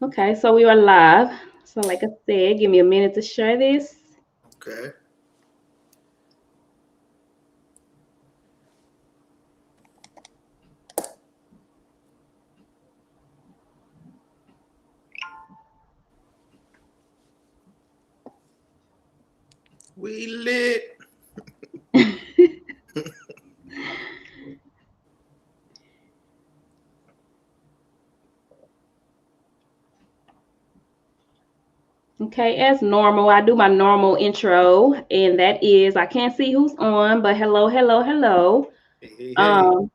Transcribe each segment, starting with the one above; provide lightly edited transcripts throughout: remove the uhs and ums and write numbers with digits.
Okay, so we are live. So, like I said, give me a minute to share this. Okay. We lit. Okay, as normal, I do my normal intro, and that is I can't see who's on, but hello, hello, hello. Hey, hey, hey. Um,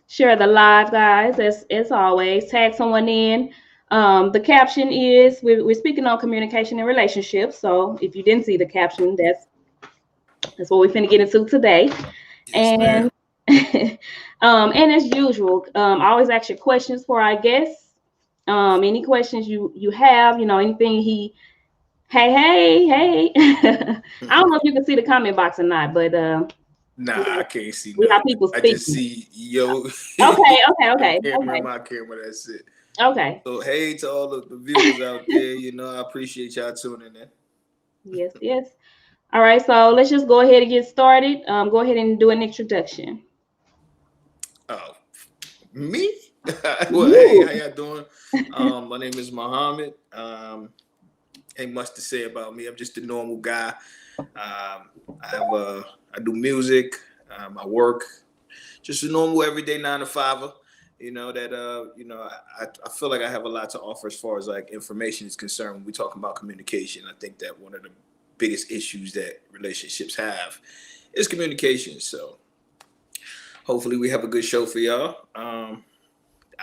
Share the live, guys, as always. Tag someone in. The caption is we're speaking on communication and relationships. So if you didn't see the caption, that's what we're finna get into today. Yes, ma'am. And and as usual, I always ask you questions for our guests. Any questions you have, anything hey, hey, hey. I don't know if you can see the comment box or not, but Nah, I can't see we have nothing. people I just speaking. see yo Okay, okay, the okay, camera in okay, my camera. That's it. okay. So hey to all of the viewers out there. I appreciate y'all tuning in. Yes, yes. All right, so let's just go ahead and get started. Go ahead and do an introduction. Oh, me? Well, hey, You. how y'all doing? My name is Muhammed. Ain't much to say about me. I'm just a normal guy. I have I do music. I work. Just a normal everyday 9 to 5. I feel like I have a lot to offer as far as like information is concerned when we talk about communication. I think that one of the biggest issues that relationships have is communication. So hopefully we have a good show for y'all. I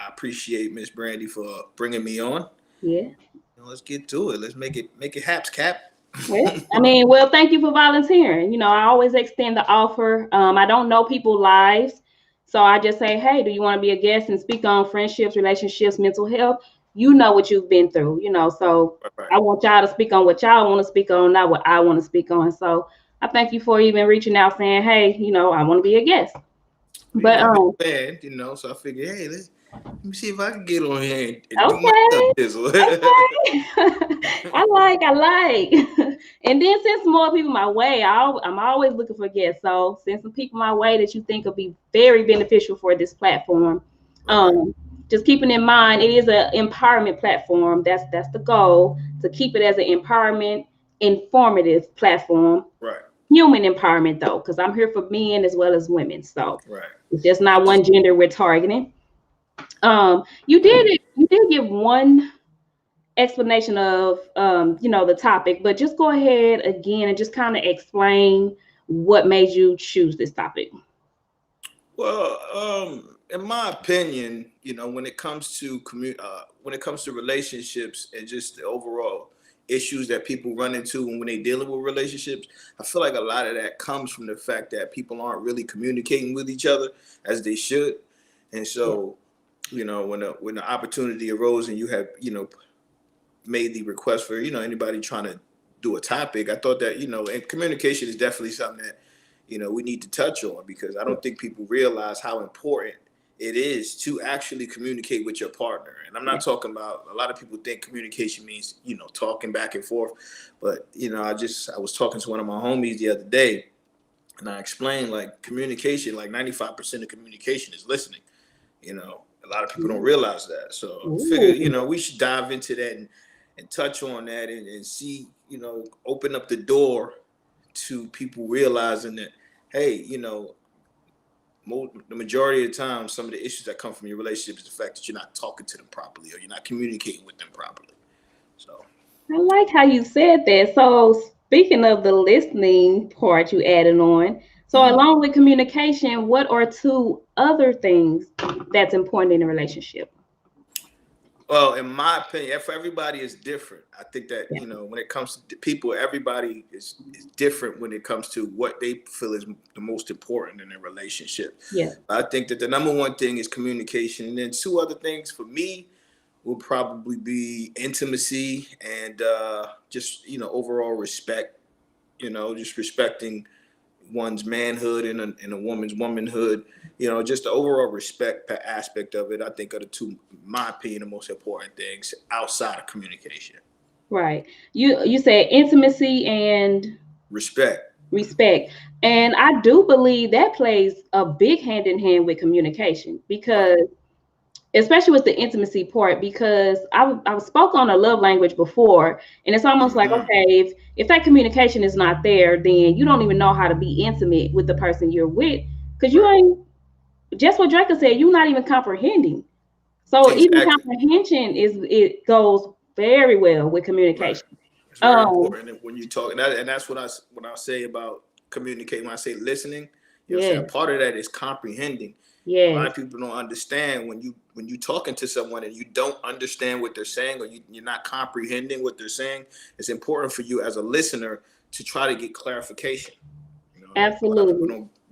appreciate Miss Brandy for bringing me on. Yeah. Let's get to it. Let's make it haps, Cap. Well, I mean, well, thank you for volunteering. I always extend the offer. I don't know people's lives, so I just say, hey, do you want to be a guest and speak on friendships, relationships, mental health? You know what you've been through, so Right. I want y'all to speak on what y'all want to speak on, not what I want to speak on. So I thank you for even reaching out saying, hey, I want to be a guest. But I've been a fan, so I figured, hey, let me see if I can get on here and do my okay, thizzle. okay. I like. And then send some more people my way. I'm always looking for guests. So send some people my way that you think will be very beneficial for this platform. Right, Um, just keeping in mind it is an empowerment platform. That's the goal, to keep it as an empowerment, informative platform. right, Human empowerment though, because I'm here for men as well as women. So right. it's just not one gender we're targeting. You did give one explanation of the topic, but just go ahead again and just kind of explain what made you choose this topic. Well, in my opinion, when it comes to when it comes to relationships and just the overall issues that people run into when they dealing with relationships, I feel like a lot of that comes from the fact that people aren't really communicating with each other as they should, and Yeah. so when the opportunity arose and you have made the request for anybody trying to do a topic, I thought that and communication is definitely something that we need to touch on because I don't think people realize how important it is to actually communicate with your partner. And I'm Yeah. not talking about, a lot of people think communication means talking back and forth, but I was talking to one of my homies the other day, and I explained like communication, like 95% of communication is listening. A lot of people don't realize that. So I figured, Ooh. we should dive into that and touch on that and see, open up the door to people realizing that, hey, the majority of the time, some of the issues that come from your relationship is the fact that you're not talking to them properly or you're not communicating with them properly. So, I like how you said that. So speaking of the listening part you added on, so mhm. along with communication, what are two other things that's important in a relationship? Well, in my opinion, for everybody is different. I think that Yeah. when it comes to people, everybody is different when it comes to what they feel is the most important in a relationship. Yeah. I think that the number one thing is communication, and then two other things for me would probably be intimacy and just overall respect. Just respecting one's manhood and a woman's womanhood. You know, just the overall respect aspect of it, I think are the two, in my opinion, the most important things outside of communication. Right. You said intimacy and Respect. respect. And I do believe that plays a big hand in hand with communication, Right. because especially with the intimacy part, because I've spoke on a love language before, and it's almost like, Hmm. okay, if that communication is not there, then you don't even know how to be intimate with the person you're with, because you Right. ain't, just what Draco said, you're not even comprehending. So even Exactly. comprehension it goes very well with Right. communication. It's very Um, important when you talk, and that's what I say about communicating. When I say listening, you know, what I'm saying, yes, a part of that is comprehending. And a lot yes, of people don't understand when you talking to someone and you don't understand what they're saying, or you're not comprehending what they're saying. It's important for you as a listener to try to get clarification. You know, a lot of people absolutely,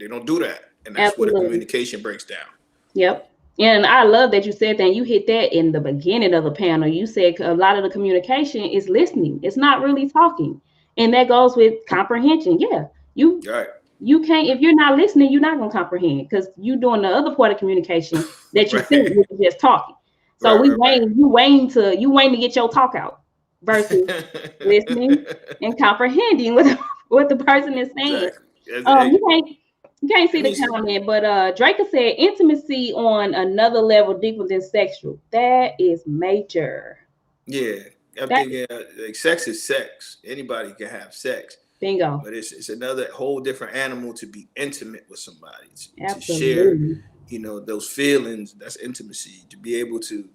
don't do that, and that's where the absolutely. communication breaks down. Yep. And I love that you said that. And you hit that in the beginning of the panel. You said a lot of the communication is listening. It's not really talking. And that goes with comprehension. Yeah. You Right. you can't, if you're not listening, you're not gonna comprehend, because you're doing the other part of communication that you think, Right. which is just talking. So Right. Right. you waiting to get your talk out versus listening and comprehending what the person is saying. Exactly. Um, Hey, you can't you can't see let the me see. comment, but Draco said intimacy on another level deeper than sexual. That is major. Yeah, I'm That thinking like sex is sex. Anybody can have sex, bingo. but it's another whole different animal to be intimate with somebody, to share, Absolutely. you know, those feelings. That's intimacy. To be able to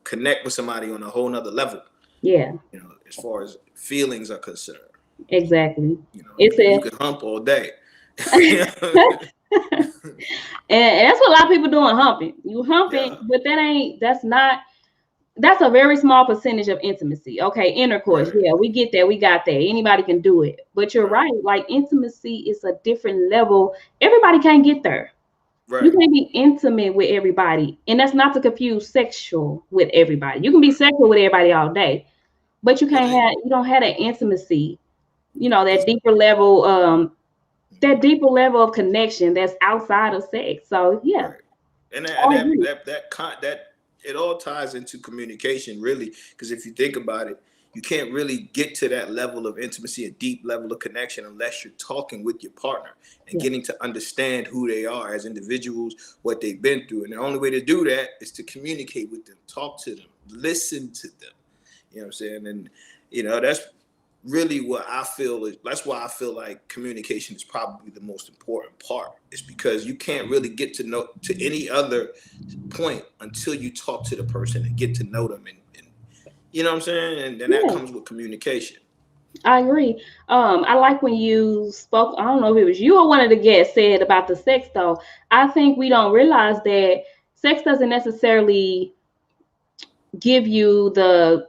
connect with somebody on a whole nother level. Yeah, You know, as far as feelings are concerned. exactly. You know, It's you a can hump all day. and that's what a lot of people doing, humping. You humping, Yeah, but that's not, that's a very small percentage of intimacy. Okay, intercourse. right, Yeah, we get that. We got that. Anybody can do it. But you're right, right. Like intimacy is a different level. Everybody can't get there. You right, can't be intimate with everybody. And that's not to confuse sexual with everybody. You can be right. sexual with everybody all day, but And then, you don't have that intimacy, cause, that deeper level of connection that's outside of sex. So yeah, right. And I agree. that it all ties into communication, really, because if you think about it, you can't really get to that level of intimacy, a deep level of connection, unless you're talking with your partner and Yeah. getting to understand who they are as individuals, what they've been through. And the only way to do that is to communicate with them, talk to them, listen to them. You know what I'm saying? And you know, that's really what I feel is, that's why I feel like communication is probably the most important part. It's because you can't really get to know to any other point until you talk to the person and get to know them, and you know what I'm saying? And then that Yeah, comes with communication. I agree. I like when you spoke, I don't know if it was you or one of the guests said about the sex though. I think we don't realize that sex doesn't necessarily give you the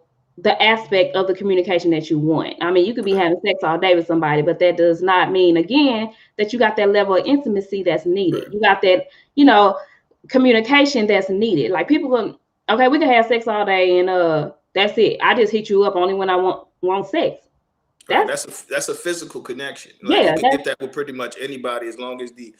aspect of the communication that you want. I mean, you could be Right, having sex all day with somebody, but that does not mean again that you got that level of intimacy that's needed. right, You got that, you know, communication that's needed. Like people can, okay, we can have sex all day and that's it. I just hit you up only when I want sex. right. That's That's a physical connection. Like you yeah, can that's get that with pretty much anybody as long as the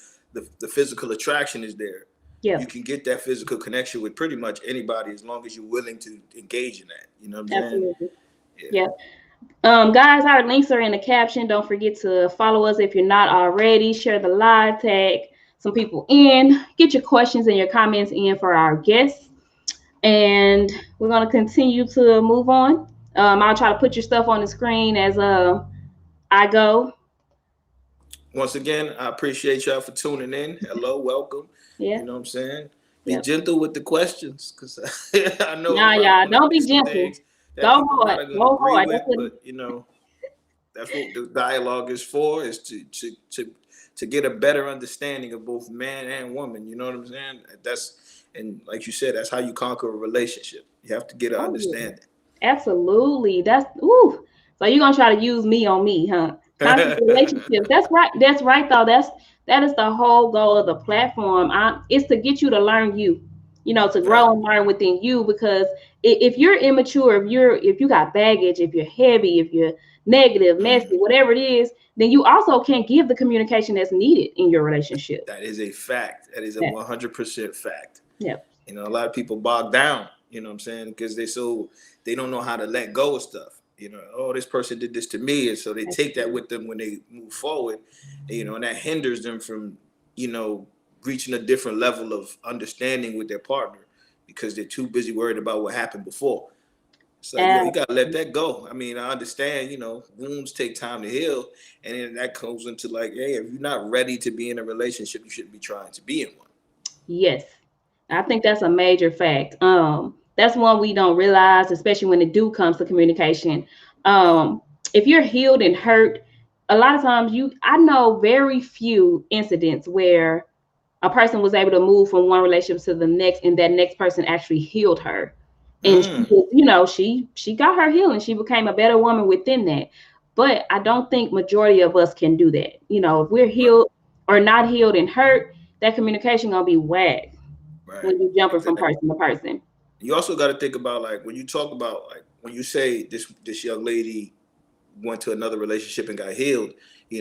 physical attraction is there. yeah, You can get that physical connection with pretty much anybody as long as you're willing to engage in that. You know what I'm saying? absolutely. Yeah. Yeah. Guys, our links are in the caption. Don't forget to follow us if you're not already. Share the live, tag some people in. Get your questions and your comments in for our guests. And we're going to continue to move on. I'll try to put your stuff on the screen as I go. Once again, I appreciate y'all for tuning in. Hello, welcome. Yeah. You know what I'm saying? Be Yep. gentle with the questions, because I know I'm Nah, probably y'all. going to Don't say be some gentle. things that Go people hard. not going to Go agree hard. with, but you know, that's what the dialogue is for, is to get a better understanding of both man and woman. You know what I'm saying? And like you said, that's how you conquer a relationship. You have to get an Oh, yeah. understanding. Absolutely. That's ooh. So you're gonna try to use me on me, huh? Conscious relationships. That's right. That's right though. That is the whole goal of the platform. It's to get you to learn you. to Right. grow and learn within you. Because if you're immature, if you got baggage, if you're heavy, if you're negative, messy, Mm. whatever it is, then you also can't give the communication that's needed in your relationship. That is a fact. That is a Yeah. 100% fact. Yeah. A lot of people bog down, what I'm saying? Because they don't know how to let go of stuff. Oh, this person did this to me. And so they take that with them when they move forward, and that hinders them from, you know, reaching a different level of understanding with their partner because they're too busy worried about what happened before. It's like, yo, Uh, you gotta let that go. I mean, I understand, wounds take time to heal, and then that goes into like, hey, if you're not ready to be in a relationship, you shouldn't be trying to be in one. yes. I think that's a major fact. That's one we don't realize, especially when it do comes to communication. If you're healed and hurt, a lot of times I know very few incidents where a person was able to move from one relationship to the next, and that next person actually healed her. And Mm, she got her healing. She became a better woman within that. But I don't think majority of us can do that. If we're right, healed or not healed and hurt, that communication gonna be whack right, when you're jumping from exactly. person to person. You also got to think about like when you talk about like when you say this young lady went to another relationship and got healed.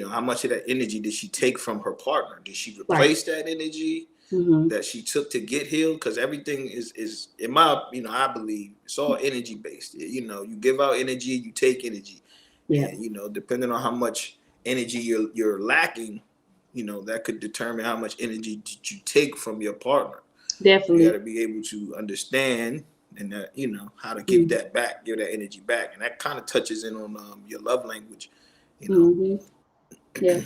How much of that energy did she take from her partner? Did she Right. replace that energy Mm-hmm. that she took to get healed? Because everything is in my I believe it's all energy based. You give out energy, you take energy, Yeah, and depending on how much energy you're lacking, that could determine how much energy did you take from your partner. You got definitely. to be able to understand and that how to give Mm-hmm. that back, give that energy back, and that kind of touches in on your love language. You know. Mm-hmm. Yeah.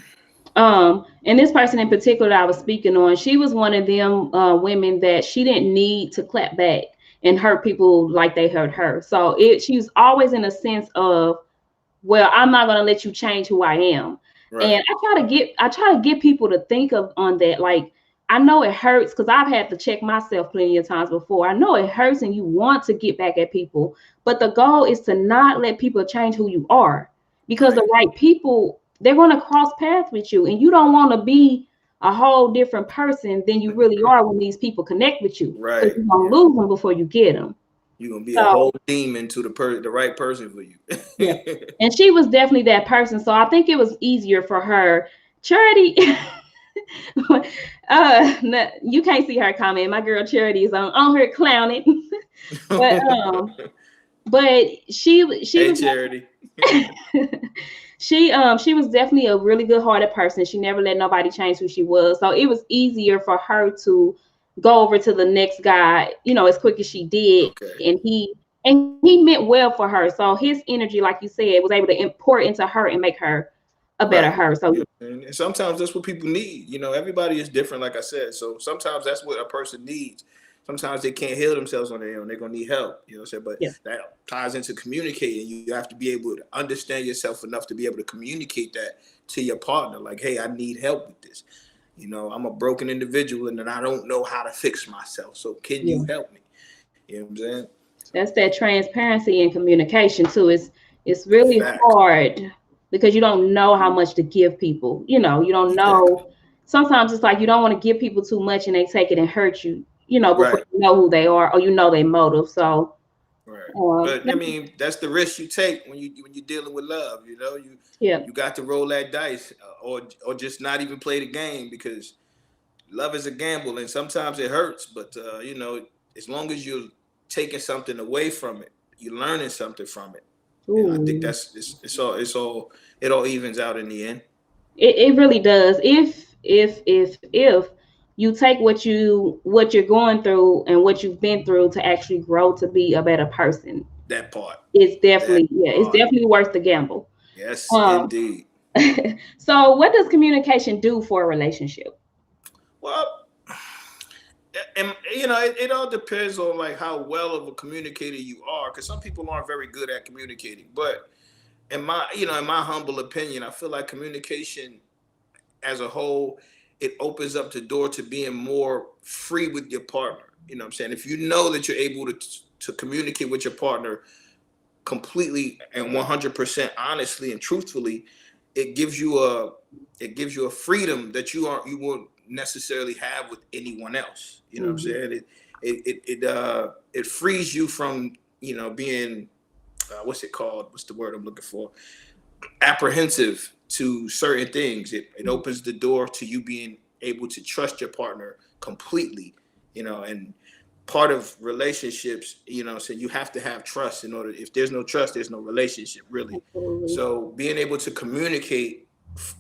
And this person in particular that I was speaking on, she was one of them women that she didn't need to clap back and hurt people like they hurt her. So she was always in a sense of, well, I'm not gonna let you change who I am. Right. And I try to get people to think of on that. Like, I know it hurts because I've had to check myself plenty of times before. I know it hurts and you want to get back at people, but the goal is to not let people change who you are, because the Right. right people, they're gonna cross paths with you, and you don't want to be a whole different person than you really are when these people connect with you, because Right. you're gonna Yeah. lose them before you get them. You're gonna be a So whole demon to the right person for you. yeah. And she was definitely that person. So I think it was easier for her. Charity, you can't see her comment. My girl Charity is on her clowning. but but she Hey, was Charity. she was definitely a really good hearted person. She never let nobody change who she was. So it was easier for her to go over to the next guy, as quick as she did. Okay. And he meant well for her. So his energy, like you said, was able to import into her and make her a better Right. her. So And sometimes that's what people need. Everybody is different, like I said. So sometimes that's what a person needs. Sometimes they can't heal themselves on their own. They're gonna need help. What I'm saying? But yeah, that ties into communicating. You have to be able to understand yourself enough to be able to communicate that to your partner. Like, hey, I need help with this. I'm a broken individual and then I don't know how to fix myself. So can yeah. you help me? You know what I'm saying? So That's that transparency and communication too. It's really facts. hard because you don't know how much to give people. You don't Exactly. know. Sometimes it's like you don't want to give people too much and they take it and hurt you, before Right. you know who they are or their motive. So Right. But I mean, that's the risk you take when you're dealing with love. You yeah, you got to roll that dice, or just not even play the game because love is a gamble and sometimes it hurts. But as long as you're taking something away from it, you're learning something from it, and I think ooh, that's it's all it all evens out in the end. it really does. If you take what you're going through and what you've been through to actually grow to be a better person, That part. it's That part. definitely worth the gamble. Yes, Um, indeed. so what does communication do for a relationship? Well, and it all depends on like how well of a communicator you are, because some people aren't very good at communicating. But in my humble opinion, I feel like communication as a whole, it opens up the door to being more free with your partner. You know what I'm saying? If you know that you're able to communicate with your partner completely and 100% honestly and truthfully, it gives you a freedom that you won't necessarily have with anyone else. You know what I'm Mhm. saying? it frees you from, you know, being what's it called? What's the word I'm looking for? Apprehensive to certain things. It opens the door to you being able to trust your partner completely, you know, and part of relationships, you know, so you have to have trust in order. If there's no trust, there's no relationship, really. Absolutely. So being able to communicate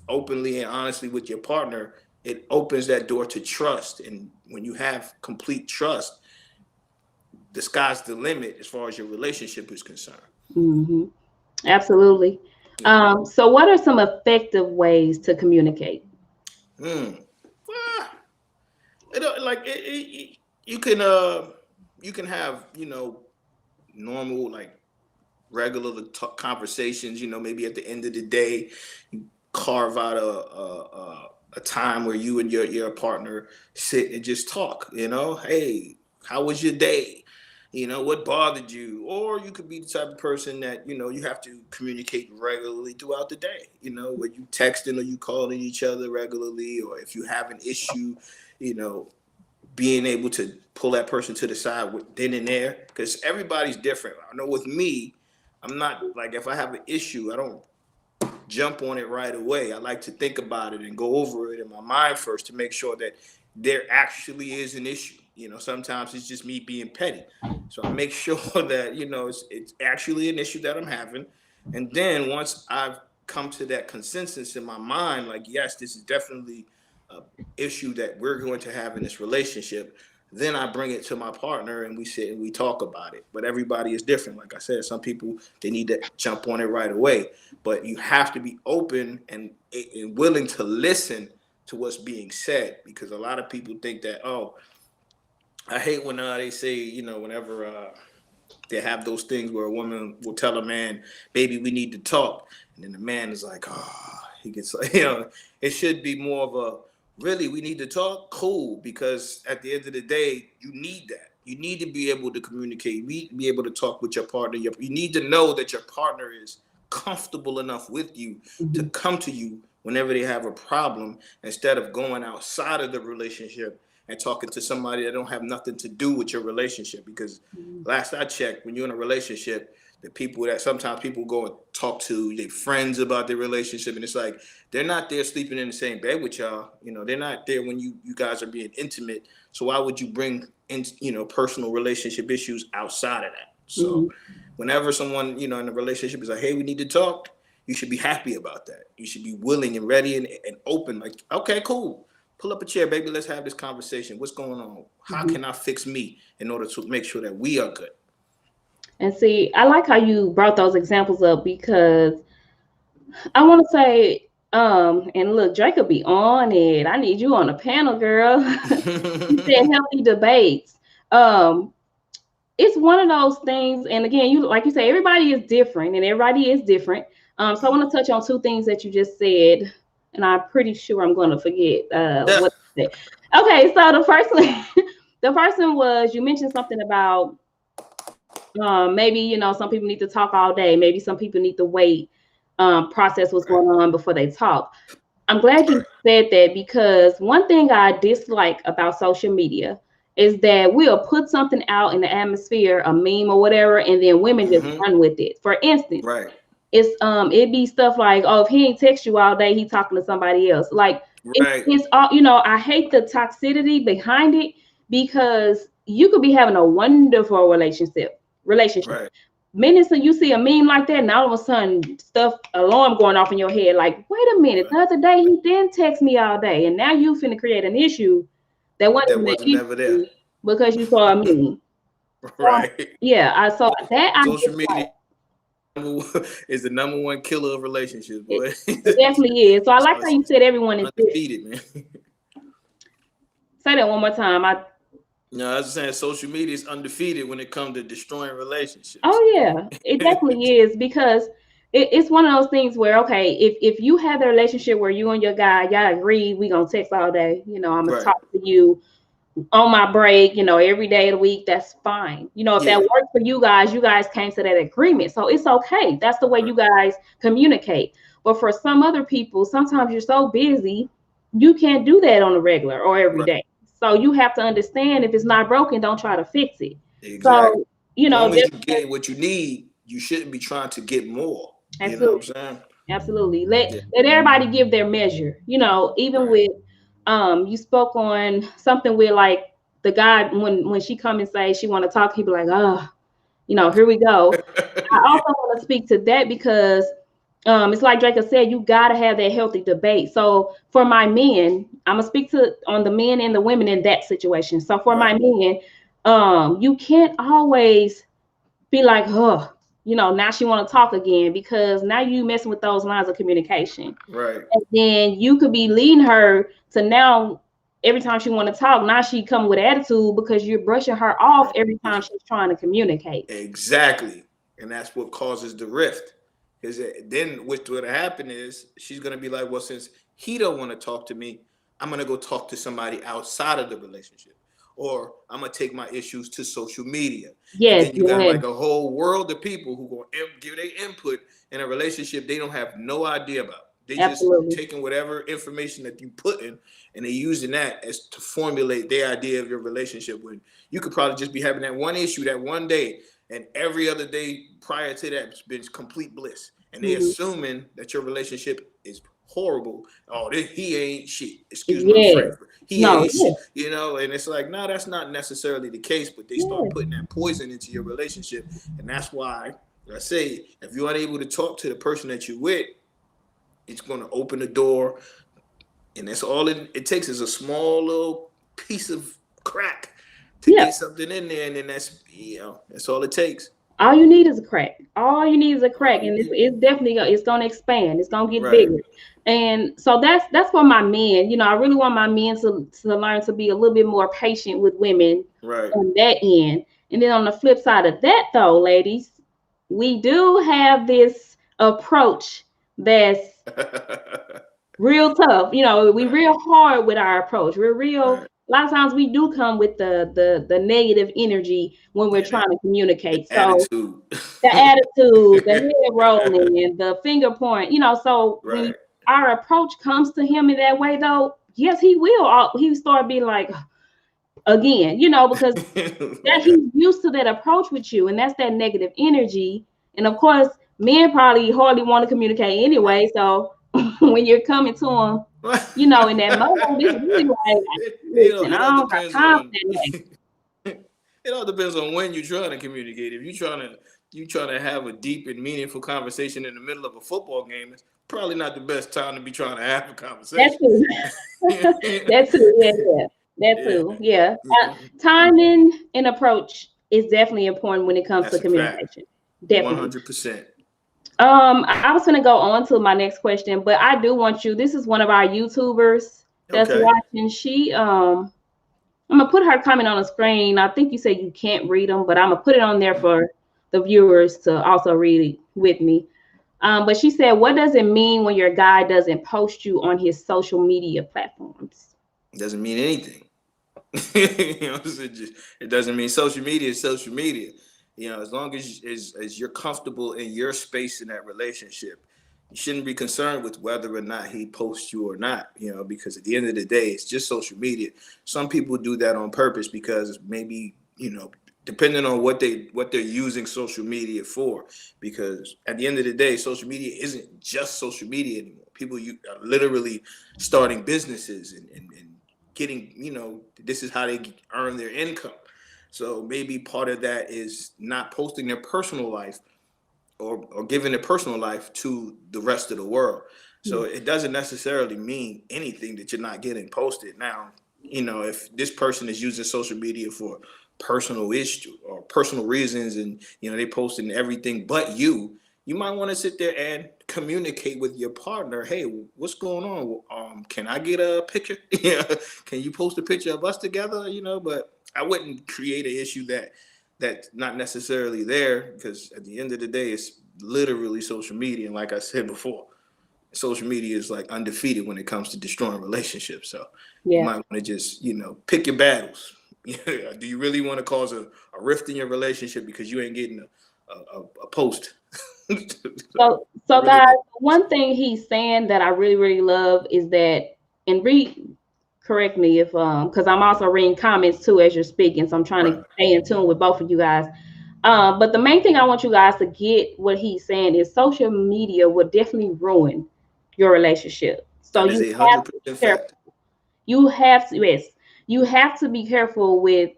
openly and honestly with your partner, it opens that door to trust. And when you have complete trust, the sky's the limit as far as your relationship is concerned. Hmm. Absolutely. So what are some effective ways to communicate? Mm. Well, you can have, you know, normal, like regular conversations, you know, maybe at the end of the day, you carve out a time where you and your partner sit and just talk, you know, hey, how was your day? You know, what bothered you? Or you could be the type of person that, you know, you have to communicate regularly throughout the day, you know, where you texting or you calling each other regularly, or if you have an issue, you know, being able to pull that person to the side then and there, because everybody's different. I know with me, I'm not like, if I have an issue, I don't jump on it right away. I like to think about it and go over it in my mind first to make sure that there actually is an issue. You know, sometimes it's just me being petty. So I make sure that, you know, it's actually an issue that I'm having. And then once I've come to that consensus in my mind, like, yes, this is definitely an issue that we're going to have in this relationship, then I bring it to my partner and we sit and we talk about it. But everybody is different. Like I said, some people, they need to jump on it right away. But you have to be open and willing to listen to what's being said, because a lot of people think that, oh, I hate when they say, you know, whenever they have those things where a woman will tell a man, baby, we need to talk. And then the man is like, oh, he gets like, you know, it should be more of a, really, we need to talk? Cool. Because at the end of the day, you need that. You need to be able to communicate. You need to be able to talk with your partner. You need to know that your partner is comfortable enough with you to come to you whenever they have a problem, instead of going outside of the relationship and talking to somebody that don't have nothing to do with your relationship. Because last I checked, when you're in a relationship, the people that sometimes people go and talk to their friends about their relationship, and it's like, they're not there sleeping in the same bed with y'all. You know, they're not there when you guys are being intimate. So why would you bring in, you know, personal relationship issues outside of that? So whenever someone, you know, in a relationship is like, hey, we need to talk, you should be happy about that. You should be willing and ready and open. Like, okay, cool. Pull up a chair, baby. Let's have this conversation. What's going on? How can I fix me in order to make sure that we are good? And see, I like how you brought those examples up, because I want to say, and look, Jacob be on it. I need you on the panel, girl. You said healthy debates. It's one of those things, and again, you like you say, everybody is different, and everybody is different. So I want to touch on two things that you just said, and I'm pretty sure I'm going to forget what you said. Okay, so the first one, the first one was, you mentioned something about maybe, you know, some people need to talk all day. Maybe some people need to wait, process what's going on before they talk. I'm glad you said that, because one thing I dislike about social media is that we'll put something out in the atmosphere, a meme or whatever, and then women just run with it. For instance, it's it'd be stuff like, oh, if he ain't text you all day, he talking to somebody else. Like it's all, you know, I hate the toxicity behind it, because you could be having a wonderful relationship. Minutes that you see a meme like that, and all of a sudden stuff, alarm going off in your head, like, wait a minute, the other day he didn't text me all day, and now you finna create an issue that wasn't never there because you saw a meme. Yeah, I saw that. Social media is the number one killer of relationships, boy. It definitely is. So I like how you said everyone is undefeated, man. Say that one more time. No, I was saying social media is undefeated when it comes to destroying relationships. Oh yeah, it definitely is, because it's one of those things where, okay, if you have a relationship where you and your guy, y'all agree, we gonna text all day, you know, I'm gonna talk to you on my break, you know, every day of the week, that's fine. You know, if that works for you guys came to that agreement, so it's okay. That's the way you guys communicate. But for some other people, sometimes you're so busy, you can't do that on a regular or every day. So you have to understand, if it's not broken, don't try to fix it. Exactly. So, you As know, long as you get what you need, you shouldn't be trying to get more. You know absolutely, what I'm saying? absolutely. Let Yeah. let everybody give their measure. You know, even Right. with you spoke on something with like the guy, when she come and say she want to talk, he be like, oh, you know, here we go. I Yeah. also want to speak to that because it's like Draco said, you gotta have that healthy debate. So for my men, I'm gonna speak to on the men and the women in that situation. So for Right. my men, you can't always be like, oh, you know, now she want to talk again, because now you messing with those lines of communication. Right. And then you could be leading her to now every time she want to talk, now she come with attitude because you're brushing her off Right. every time she's trying to communicate. Exactly. And that's what causes the rift. Is then what's going to happen is she's going to be like, well, since he don't want to talk to me, I'm going to go talk to somebody outside of the relationship, or I'm going to take my issues to social media. And Yes, then you got yes, like a whole world of people who going to give their input in a relationship they don't have no idea about. They just absolutely. taking whatever information that you put in, and they using that as to formulate their idea of your relationship. When you could probably just be having that one issue that one day, and every other day prior to that it's been complete bliss, and they Mhm. assuming that your relationship is horrible. Oh, he ain't shit. Excuse my Yes. French. He No, ain't shit. yes, You know, and it's like, no, that's not necessarily the case. But they start yes, putting that poison into your relationship, and that's why I say, if you're unable to talk to the person that you're with, it's going to open the door, and that's all it takes is a small little piece of crack to yeah. get something in there, and then that's all it takes. All you need is a crack. All you need is a All crack, you and need, it's definitely it's gonna expand. It's gonna get right, bigger. And so that's for my men. You know, I really want my men to learn to be a little bit more patient with women right. on that end. And then on the flip side of that, though, ladies, we do have this approach that's real tough. You know, we Right, real hard with our approach. We're real. right. A lot of times we do come with the negative energy when we're Yeah, trying to the communicate. So attitude. the attitude, the head rolling, the finger point, you know. So when Right. our approach comes to him in that way, though, yes, he will. He start being like, again, you know, because that Yeah. he's used to that approach with you, and that's that negative energy. And of course, men probably hardly want to communicate anyway. So when you're coming to him, Right. you know, in that mode, it's really like, listen, I It all don't got depends time for on that. it all depends on when you're trying to communicate. If you trying to have a deep and meaningful conversation in the middle of a football game, it's probably not the best time to be trying to have a That conversation. too. That too. Yeah, yeah. That Yeah, too. Yeah. yeah. Timing and approach is definitely important when it comes to That's a fact. communication. Definitely. 100%. I was gonna go on to my next question, but I do want you. This is one of our YouTubers that's Okay. watching. I'm gonna put her comment on the screen. I think you said you can't read them, but I'm gonna put it on there for the viewers to also read it with me. But she said, "What does it mean when your guy doesn't post you on his social media platforms?" Doesn't mean anything. It doesn't mean social media is social media. As long as you're comfortable in your space in that relationship, you shouldn't be concerned with whether or not he posts you or not. Because at the end of the day, it's just social media. Some people do that on purpose because maybe depending on what they're using social media for. Because at the end of the day, social media isn't just social media anymore. People you are literally starting businesses and getting, this is how they earn their income. So maybe part of that is not posting their personal life or giving their personal life to the rest of the world. So Yeah. it doesn't necessarily mean anything that you're not getting posted. Now, if this person is using social media for personal issue or personal reasons, and they posting everything but you might want to sit there and communicate with your partner. Hey, what's going on? Can I get a picture? Yeah, can you post a picture of us together? But I wouldn't create an issue that's not necessarily there, because at the end of the day, it's literally social media. And like I said before, social media is like undefeated when it comes to destroying relationships. So you Yeah. might want to just, pick your battles. Do you really want to cause a rift in your relationship because you ain't getting a post? So it So really guys, does. one thing he's saying that I really, really love is that, and read. correct me if because I'm also reading comments too as you're speaking, so I'm trying Right. to stay in tune with both of you guys. But the main thing I want you guys to get what he's saying is social media will definitely ruin your relationship. So That is you a have hundred to be percent careful. fact. You have to, yes, you have to be careful with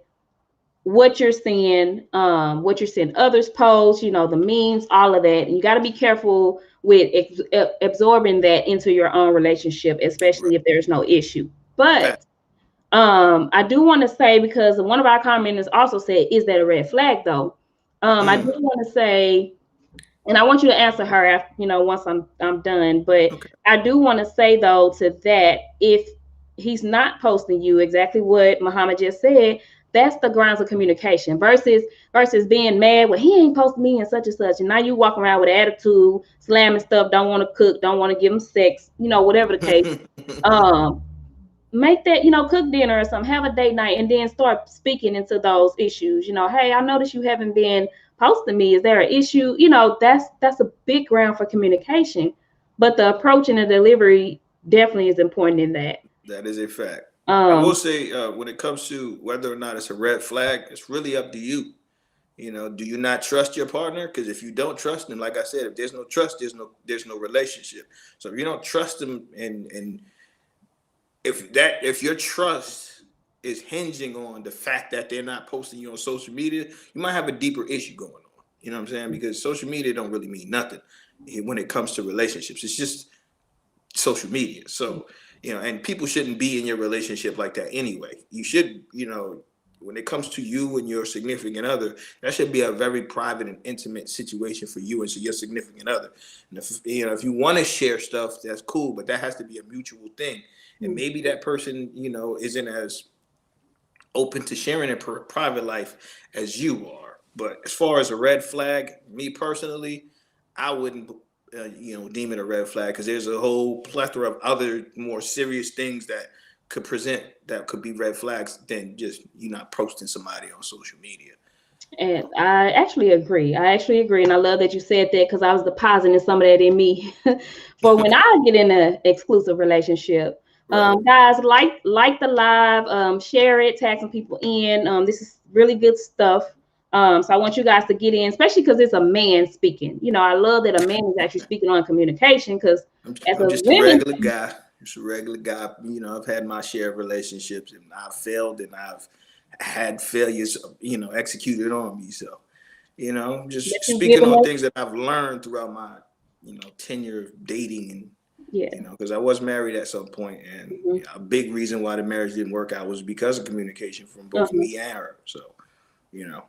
what you're seeing others post, the memes, all of that. And you got to be careful with absorbing that into your own relationship, Right. especially if there's no issue. Fact. But I do want to say, because one of our commenters also said, is that a red flag though? I do Mm. want to say, and I want you to answer her after, once I'm done. But Okay. I do want to say though to that, if he's not posting you exactly what Muhammad just said, that's the grounds of communication versus being mad. Well, he ain't posting me and such and such, and now you walk around with attitude, slamming stuff, don't want to cook, don't want to give him sex, whatever the case. Um, Make that, cook dinner or something, have a date night, and then start speaking into those issues. Hey, I noticed you haven't been posting me. Is there an issue? That's a big ground for communication. But the approach and the delivery definitely is important in that. That is a fact. I will Um, say, when it comes to whether or not it's a red flag, it's really up to you. Do you not trust your partner? Because if you don't trust them, like I said, if there's no trust, there's no relationship. So if you don't trust them, and if your trust is hinging on the fact that they're not posting you on social media, you might have a deeper issue going on. You know what I'm saying? Because social media don't really mean nothing when it comes to relationships. It's just social media. So, and people shouldn't be in your relationship like that anyway. You should, when it comes to you and your significant other, that should be a very private and intimate situation for you and so your significant other. And if you want to share stuff, that's cool, but that has to be a mutual thing. And maybe that person, isn't as open to sharing their private life as you are. But as far as a red flag, me personally, I wouldn't, deem it a red flag, because there's a whole plethora of other more serious things that could be red flags than just you not posting somebody on social media. and I actually agree. And I love that you said that, because I was depositing some of that in me for when I get in an exclusive relationship. Right. Guys, like the live, share it, tag some people in. This is really good stuff. So I want you guys to get in, especially because it's a man speaking. I love that a man is actually speaking on communication, because as I'm a just a women, regular guy. Just a regular guy. I've had my share of relationships, and I've failed, and I've had failures, executed on me. So, that just you give speaking them, on things that I've learned throughout my, tenure of dating, and yeah. because I was married at some point, and Mhm. a big reason why the marriage didn't work out was because of communication from both Uh-huh. me and her. So, you know,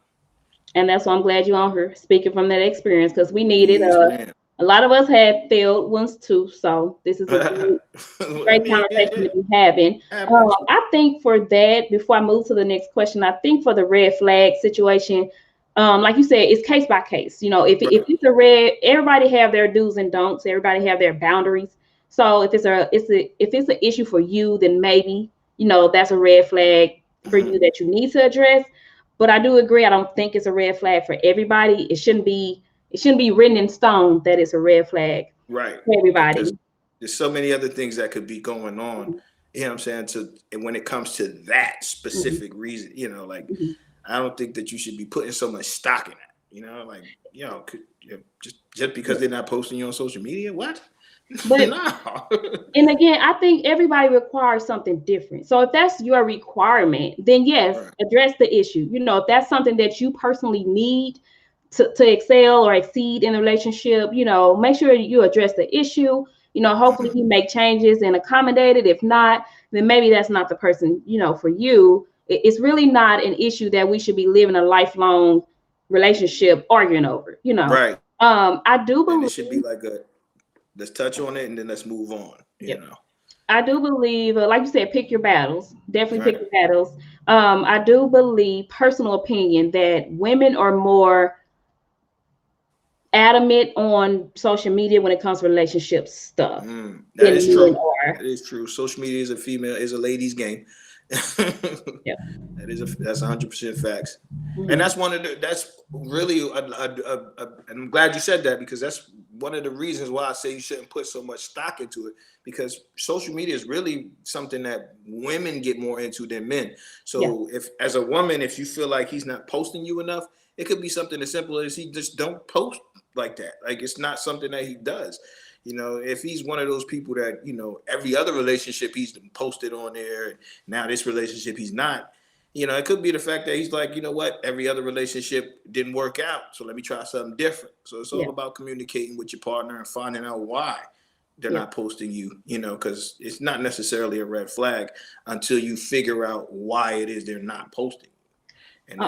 And that's why I'm glad you're on here speaking from that experience, because we need it. yes, ma'am. A lot of us had failed ones too, so this is a I great mean, conversation to it be having. happens. I think for that, before I move to the next question, I think for the red flag situation, like you said, it's case by case. If Right. it's a red, everybody have their do's and don'ts. Everybody have their boundaries. So if it's an issue for you, then maybe that's a red flag for Mhm. you that you need to address. But I do agree. I don't think it's a red flag for everybody. It shouldn't be written in stone that it's a red flag Right. for Because everybody. there's so many other things that could be going on. Mhm, You know what I'm saying? And when it comes to that mhm, specific reason, like, mhm. I don't think that you should be putting so much stock in that. Like, just because they're not posting you on social media, what? But No. and again, I think everybody requires something different. So if that's your requirement, then yes, Right. address the issue. If that's something that you personally need to excel or exceed in the relationship, make sure you address the issue. Hopefully Mhm. you make changes and accommodate it. If not, then maybe that's not the person, for you. It's really not an issue that we should be living a lifelong relationship arguing over. Right. I do And it should be believe. like let's touch on it and then let's move on. Yep. I do believe, like you said, pick your battles. Definitely Right. pick your battles. I do believe, personal opinion, that women are more adamant on social media when it comes to relationship stuff That than is men true. are. That is true. Social media is a ladies' game. Yep. That's 100% facts, and Mhm. that's really. And I'm glad you said that, because that's one of the reasons why I say you shouldn't put so much stock into it, because social media is really something that women get more into than men. So if, as a woman, if you feel like he's not posting you enough, it could be something as simple as he just don't post like that. Like, it's not something that he does. You know, if he's one of those people that, you know, every other relationship he's posted on there, and now this relationship he's not, you know, it could be the fact that he's like, you know what, every other relationship didn't work out, so let me try something different. So it's all about communicating with your partner and finding out why they're not posting you, you know, because it's not necessarily a red flag until you figure out why it is they're not posting. And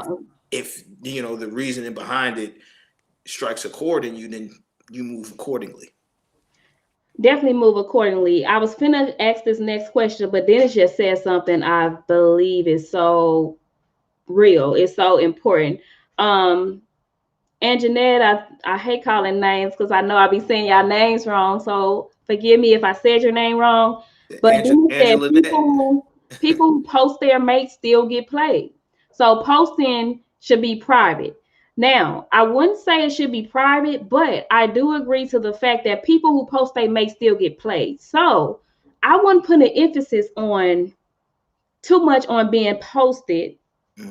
if you know, the reasoning behind it strikes a chord in you, then you move accordingly. Definitely move accordingly. I was finna ask this next question, but then it just said something I believe is so real. It's so important. And Jeanette, I hate calling names because I know I be saying y'all names wrong. So forgive me if I said your name wrong. But then it said people who post their mates still get played. So posting should be private. Now, I wouldn't say it should be private, but I do agree to the fact that people who post they may still get played. So I wouldn't put an emphasis on too much on being posted.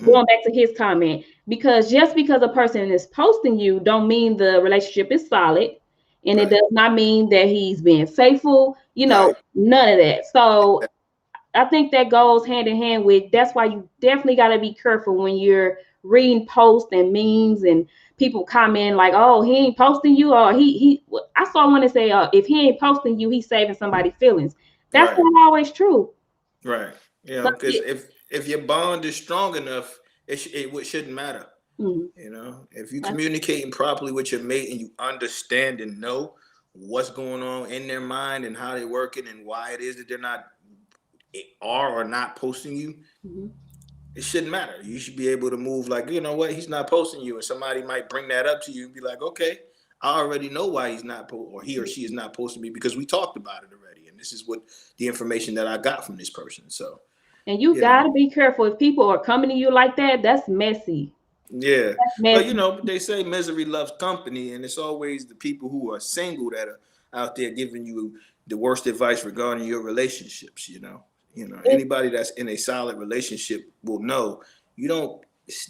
Going back to his comment, because just because a person is posting you don't mean the relationship is solid, and it does not mean that he's being faithful, you know, none of that. So I think that goes hand in hand with, that's why you definitely got to be careful when you're reading posts and memes and people comment like, oh, he ain't posting you, or he I saw one that say, if he ain't posting you, he's saving somebody's feelings. That's not always true. Right. You know, because if your bond is strong enough, it shouldn't matter. You know, if you communicating properly with your mate and you understand and know what's going on in their mind and how they're working and why it is that they're not or not posting you, it shouldn't matter. You should be able to move like, you know what, he's not posting you, and somebody might bring that up to you and be like, okay, I already know why he's not or he or she is not posting me, because we talked about it already, and this is what the information that I got from this person. So, and you gotta be careful if people are coming to you like that. That's messy. Yeah, but you know, they say misery loves company, and it's always the people who are single that are out there giving you the worst advice regarding your relationships. You know, anybody that's in a solid relationship will know you don't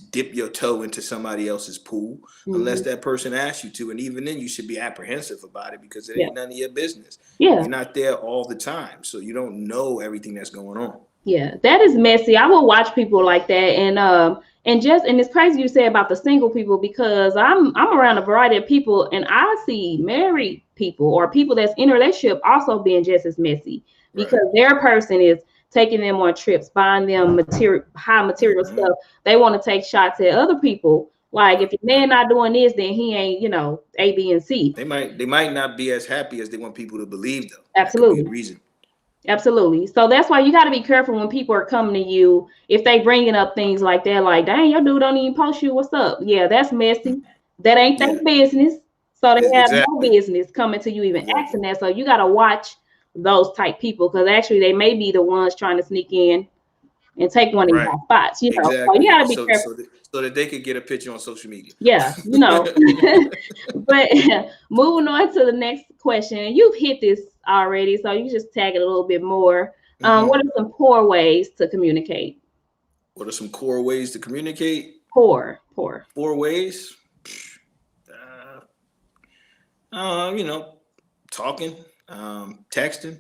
dip your toe into somebody else's pool unless that person asks you to, and even then, you should be apprehensive about it because it ain't none of your business. You're not there all the time, so you don't know everything that's going on. Yeah, that is messy. I will watch people like that, and it's crazy you say about the single people, because I'm around a variety of people, and I see married people or people that's in a relationship also being just as messy because their person is taking them on trips, buying them high material stuff. They want to take shots at other people. Like, if your man not doing this, then he ain't, you know, A, B, and C. They might not be as happy as they want people to believe, though. Absolutely. That could be a reason. Absolutely. So that's why you got to be careful when people are coming to you, if they bringing up things like that, like, dang, your dude don't even post you, what's up? Yeah, that's messy. That ain't their business. So they have no business coming to you even asking that. So you got to watch those type people, because actually they may be the ones trying to sneak in and take one of your spots, you know. So you got to be careful. So that they could get a picture on social media. Yeah, you know. But moving on to the next question, you've hit this already, so you just tag it a little bit more. What are some poor ways to communicate? What are some core ways to communicate? Poor. 4 ways. You know, talking, texting.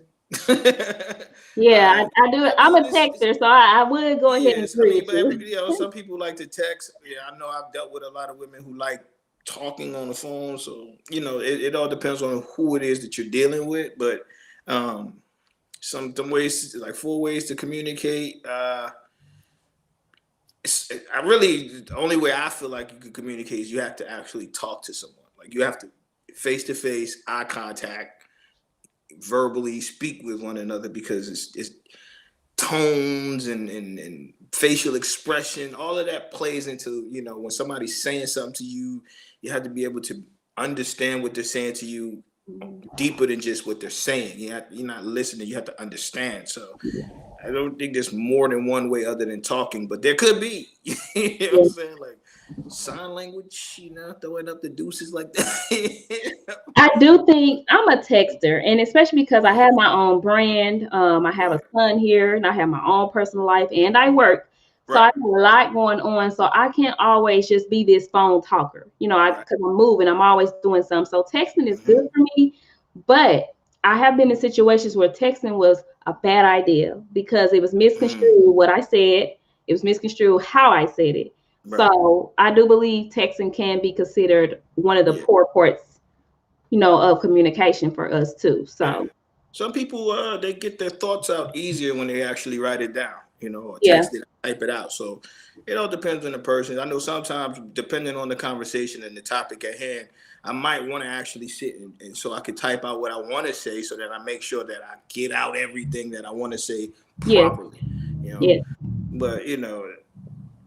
Yeah, I do it. I'm a texter, so I would go ahead and agree. You know, some people like to text. Yeah, I know I've dealt with a lot of women who like talking on the phone. So, you know, it all depends on who it is that you're dealing with. But some ways, like 4 ways to communicate. The only way I feel like you can communicate is you have to actually talk to someone. Like, you have to face-to-face, eye contact, verbally speak with one another, because it's tones and facial expression, all of that plays into, you know, when somebody's saying something to you, you have to be able to understand what they're saying to you deeper than just what they're saying. You're not listening, you have to understand. So I don't think there's more than one way other than talking, but there could be. You know what I'm saying? Like, sign language, throwing up the deuces like that. I do think I'm a texter, and especially because I have my own brand. I have a Right, son here, and I have my own personal life, and I work. So I right, have a lot going on. So I can't always just be this phone talker, right. because I'm moving, I'm always doing something. So texting is Hmm. good for me, but I have been in situations where texting was a bad idea because it was Mm, misconstrued what I said, it was misconstrued how I said it. right. So I do believe texting can be considered one of the Yeah, poor parts, of communication for us too. yeah. So Some people they get their thoughts out easier when they actually write it down, or yeah, text it, type it out. So it all depends on the person. I know sometimes, depending on the conversation and the topic at hand, I might want to actually sit and so I can type out what I want to say, so that I make sure that I get out everything that I want to say yeah, properly. You know, yeah. but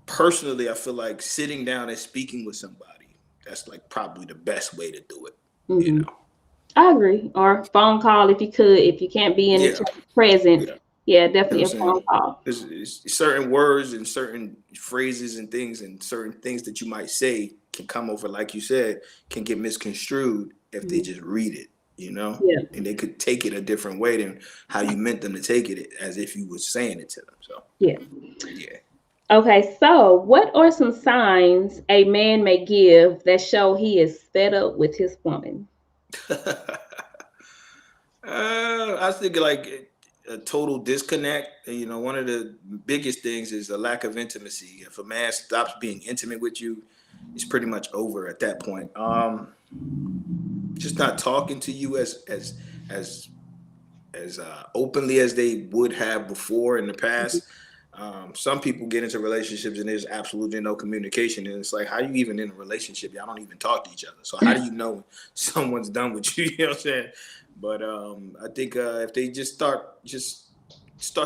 personally, I feel like sitting down and speaking with somebody, that's like probably the best way to do it. You Hmm. know. I agree. Or phone call if you could, if you can't be in each Yeah. other's presence. Yeah. Yeah, You know definitely a what I'm phone saying? call. There's certain words and certain phrases and certain things that you might say can come over, like you said, can get misconstrued if they Mhm. just read it, Yeah, and they could take it a different way than how you meant them to take it, as if you were saying it to them. So, yeah. yeah. Okay, so what are some signs a man may give that show he is fed up with his woman? I think like a total disconnect. One of the biggest things is a lack of intimacy. If a man stops being intimate with you, it's pretty much over at that point. Just not talking to you as openly as they would have before in the Mhm. past. Some people get into relationships and there's absolutely no communication, and it's like, how are you even in a relationship? Y'all don't even talk to each other. So how do you know someone's done with you? You know what I'm saying? But I think if they just start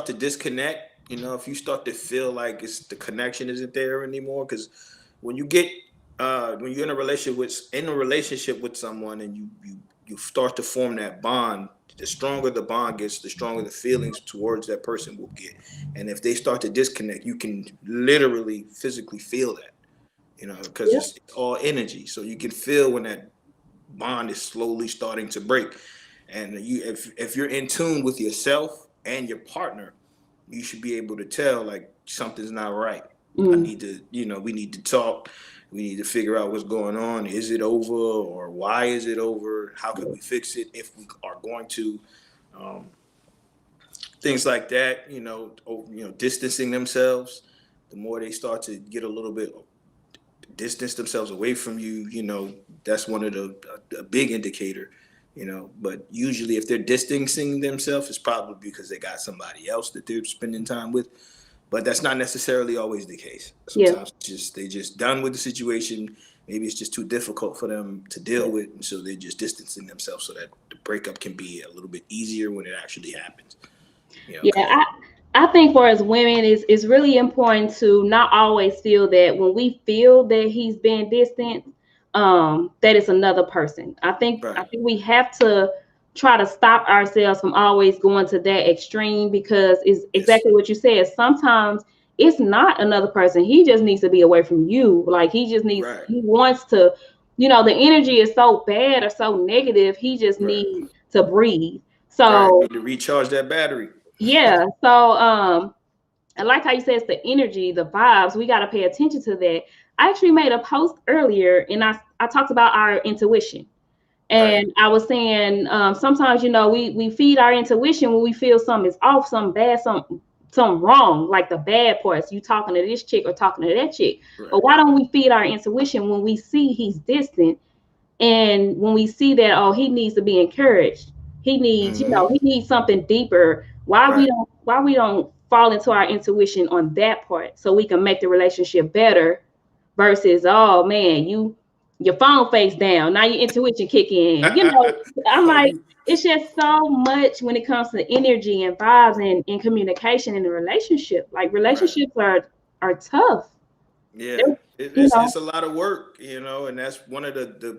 to disconnect, if you start to feel like it's the connection isn't there anymore, because when you get when you're in a relationship with someone, and you start to form that bond, the stronger the bond gets, the stronger the feelings towards that person will get. And if they start to disconnect, you can literally physically feel that, because Yeah, it's all energy. So you can feel when that bond is slowly starting to break. And if you're in tune with yourself and your partner, you should be able to tell, like, something's not right. I mm, need to, we need to talk. We need to figure out what's going on. Is it over, or why is it over? How can we fix it if we are going to? Um, Things like that, distancing themselves. The more they start to get a little bit distance themselves away from you, that's one of the a big indicator. But usually, if they're distancing themselves, it's probably because they got somebody else that they're spending time with. But that's not necessarily always the case. yeah, Sometimes they just done with the situation. Maybe it's just too difficult for them to deal yeah. with, and so they're just distancing themselves, so that the breakup can be a little bit easier when it actually happens. Yeah, Because I think for us women, it's really important to not always feel that when we feel that he's being distant, that it's another person. I right, think we have to try to stop ourselves from always going to that extreme, because it's yes, exactly what you said. Sometimes it's not another person. He just needs to be away from you. Like right, he wants to, the energy is so bad or so negative. He just right, needs to breathe. right. So Need to recharge that battery. yeah. So I like how you said it's the energy, the vibes. We got to pay attention to that. I actually made a post earlier, and I talked about our intuition. Right. And I was saying, sometimes, we feed our intuition when we feel something is off, something bad, something wrong, like the bad parts. You talking to this chick or talking to that chick. But Right. why don't we feed our intuition when we see he's distant, and when we see that, oh, he needs to be encouraged, he needs, Mm-hmm. he needs something deeper. Right. Why we don't fall into our intuition on that part, so we can make the relationship better, versus, oh man, your phone face down, now your intuition kick in. I'm Oh, like, you. it's just so much when it comes to energy and vibes and communication in a relationship. Like, Right. relationships are tough. Yeah. They're, It, you it's know it's a lot of work, and that's one of the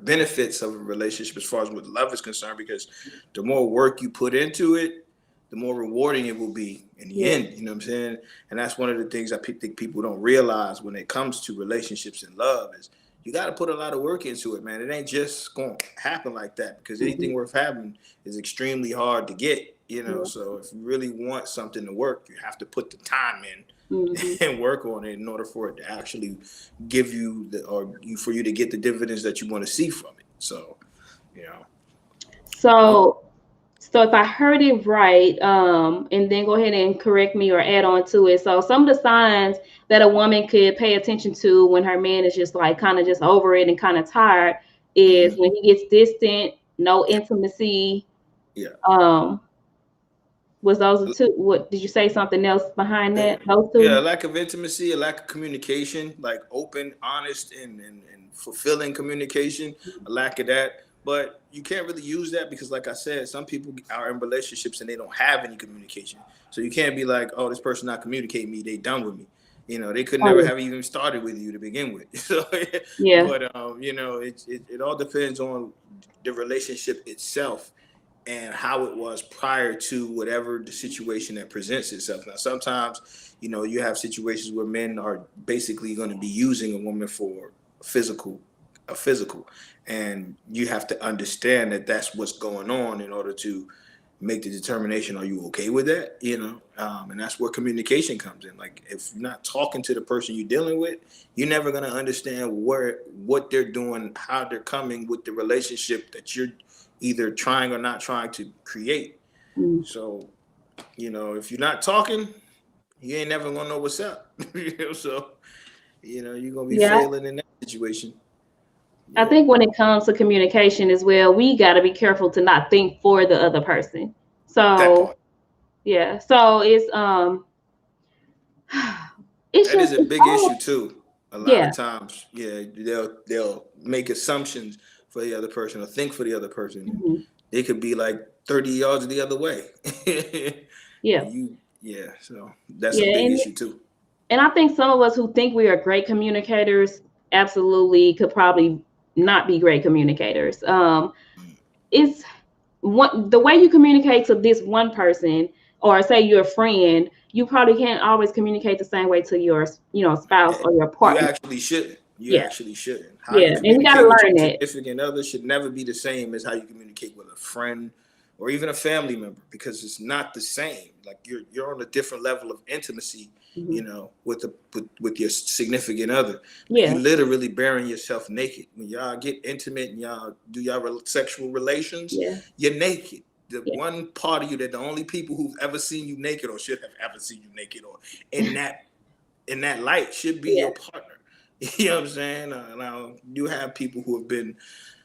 benefits of a relationship as far as with love is concerned, because the more work you put into it, the more rewarding it will be in the Yeah. end. You know what I'm saying? And that's one of the things I think people don't realize when it comes to relationships and love is you got to put a lot of work into it, man. It ain't just going to happen like that, because anything worth having is extremely hard to get, you know? Yeah. So if you really want something to work, you have to put the time in Mm-hmm. and work on it in order for it to actually give you for you to get the dividends that you want to see from it. So, you know. So if I heard it right, and then go ahead and correct me or add on to it. So some of the signs that a woman could pay attention to when her man is just like kind of just over it and kind of tired is when he gets distant, no intimacy. Yeah. Was those the two? What did you say? Something else behind that? Those two? Yeah, a lack of intimacy, a lack of communication, like open, honest, and fulfilling communication, a lack of that. But you can't really use that because, like I said, some people are in relationships and they don't have any communication. So you can't be like, oh, this person not communicating me, they done with me. You know, they could never have even started with you to begin with. So, Yeah. but you know, it all depends on the relationship itself and how it was prior to whatever the situation that presents itself. Now, sometimes, you know, you have situations where men are basically going to be using a woman for a physical, and you have to understand that that's what's going on in order to make the determination, are you okay with that? You know, and that's where communication comes in. Like, if you're not talking to the person you're dealing with, you're never going to understand what they're doing, how they're coming with the relationship that you're either trying or not trying to create. So, you know, if you're not talking, you ain't never gonna know what's up. You know, so, you know, you're gonna be failing in that situation. I think when it comes to communication as well, we got to be careful to not think for the other person. That So part. yeah, so it's That is a big issue too. A lot of times, yeah, they'll make assumptions for the other person or think for the other person. They could be like 30 yards the other way. Yeah. So that's a big issue too. And I think some of us who think we are great communicators absolutely could probably not be great communicators. It's the way you communicate to this one person, or say your friend, you probably can't always communicate the same way to your, spouse or your partner. You actually shouldn't. You actually shouldn't. How Yeah, you and you gotta communicate with learn your that. significant other should never be the same as how you communicate with a friend or even a family member, because it's not the same. Like, you're on a different level of intimacy, you know, with your significant other. Yeah. You literally burying yourself naked. When y'all get intimate and y'all do y'all sexual relations, you're naked. The one part of you that the only people who've ever seen you naked or should have ever seen you naked or in that light should be your partner. You know what I'm saying? Now, you have people who have been,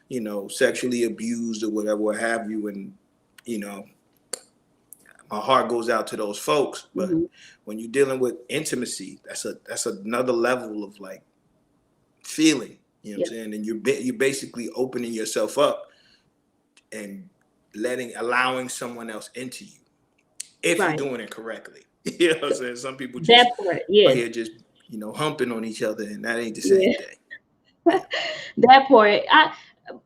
you know, sexually abused or whatever, what have you, and, you know, my heart goes out to those folks. But when you're dealing with intimacy, that's another level of like feeling. You know what I'm saying? And you're basically opening yourself up and allowing someone else into you if you're doing it correctly. You know what I'm saying? Some people just here just, you know, humping on each other, and that ain't the same thing. That part,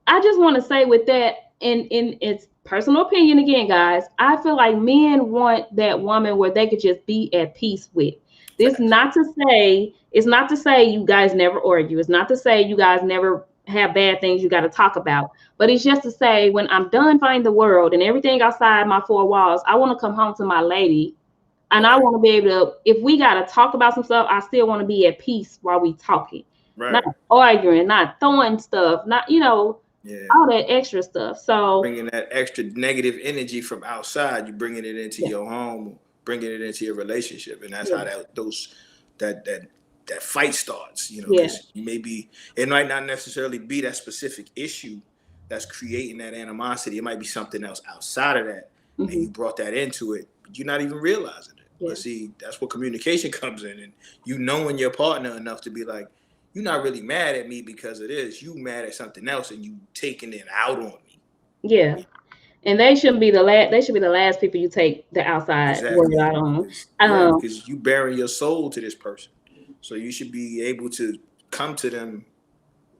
I just want to say with that, in its personal opinion again, guys, I feel like men want that woman where they could just be at peace with. It's not to say you guys never argue. It's not to say you guys never have bad things you got to talk about. But it's just to say, when I'm done fighting the world and everything outside my four walls, I want to come home to my lady. And I want to be able to, if we got to talk about some stuff, I still want to be at peace while we talking. Right. Not arguing, not throwing stuff, not, all that extra stuff. So bringing that extra negative energy from outside, you bringing it into your home, bringing it into your relationship. And that's how that fight starts, you know, because it might not necessarily be that specific issue that's creating that animosity. It might be something else outside of that. And you brought that into it, but you're not even realizing it. But see, that's where communication comes in, and you knowing your partner enough to be like, you're not really mad at me because of this. You mad at something else, and you taking it out on me. Yeah, and they shouldn't be the last. They should be the last people you take the outside word out on. Because you bury your soul to this person, so you should be able to come to them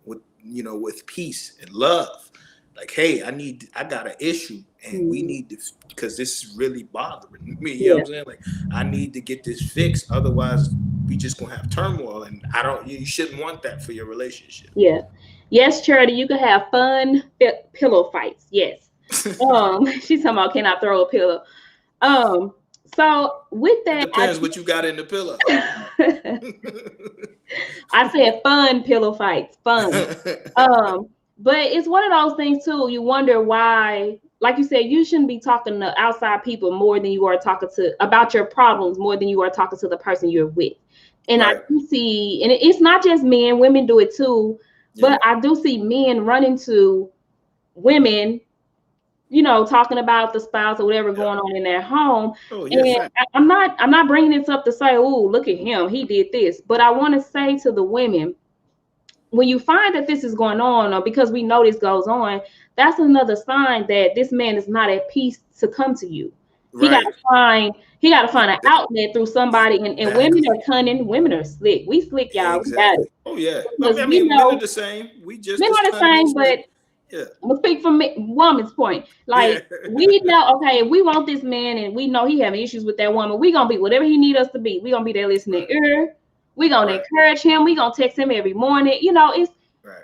with, with peace and love. like, hey, I got an issue, and we need to, because this is really bothering me. You know what I'm saying? Like, I need to get this fixed, otherwise we just gonna have turmoil, and you shouldn't want that for your relationship. Yeah. Yes, Charity, you can have fun pillow fights. Yes. She's talking about, can I throw a pillow? So with It that, depends what you got in the pillow. I said fun pillow fights, fun. But it's one of those things too. You wonder why, like you said, you shouldn't be talking to outside people more than you are talking to about your problems more than you are talking to the person you're with. And Right. I do see, and it's not just men, women do it too. Yeah. But I do see men running to women, you know, talking about the spouse or whatever going on in their home. Oh, yeah, And fact. I'm not bringing this up to say, oh, look at him, he did this. But I want to say to the women, when you find that this is going on, or because we know this goes on, that's another sign that this man is not at peace to come to you. Right. He got to find an outlet through somebody. And women are cunning, women are slick. We slick, y'all. Exactly. We got it. Oh yeah. Because I we mean, know men are the same. We just men as are the cunning and same, slick. but Yeah. I'm gonna speak from woman's point. Like, Yeah. we know, okay, if we want this man and we know he having issues with that woman, we gonna be whatever he need us to be. We gonna be there listening ear. We gonna encourage him. We gonna text him every morning. You know, it's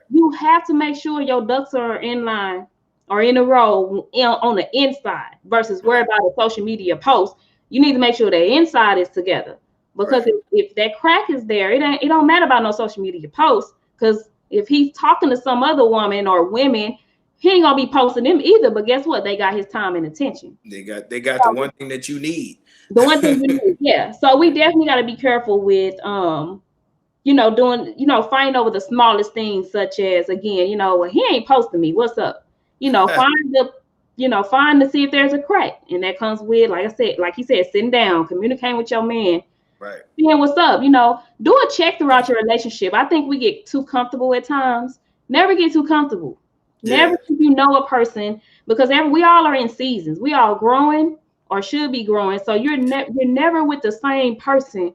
you have to make sure your ducks are in line or in a row on the inside versus worry about a social media post. You need to make sure the inside is together, because if that crack is there, it don't matter about no social media posts, because if he's talking to some other woman or women, he ain't gonna be posting them either. But guess what? They got his time and attention. They got the one thing that you need. The one thing you need, yeah. So we definitely got to be careful with you know, doing, you know, fighting over the smallest things, such as, again, you know, well, he ain't posting me. What's up? You know, find to see if there's a crack. And that comes with, like I said, like you said, sitting down, communicating with your man. Right. Seeing what's up, you know, do a check throughout your relationship. I think we get too comfortable at times. Never get too comfortable. Never think you know a person, because we all are in seasons. We all growing or should be growing. So you're never with the same person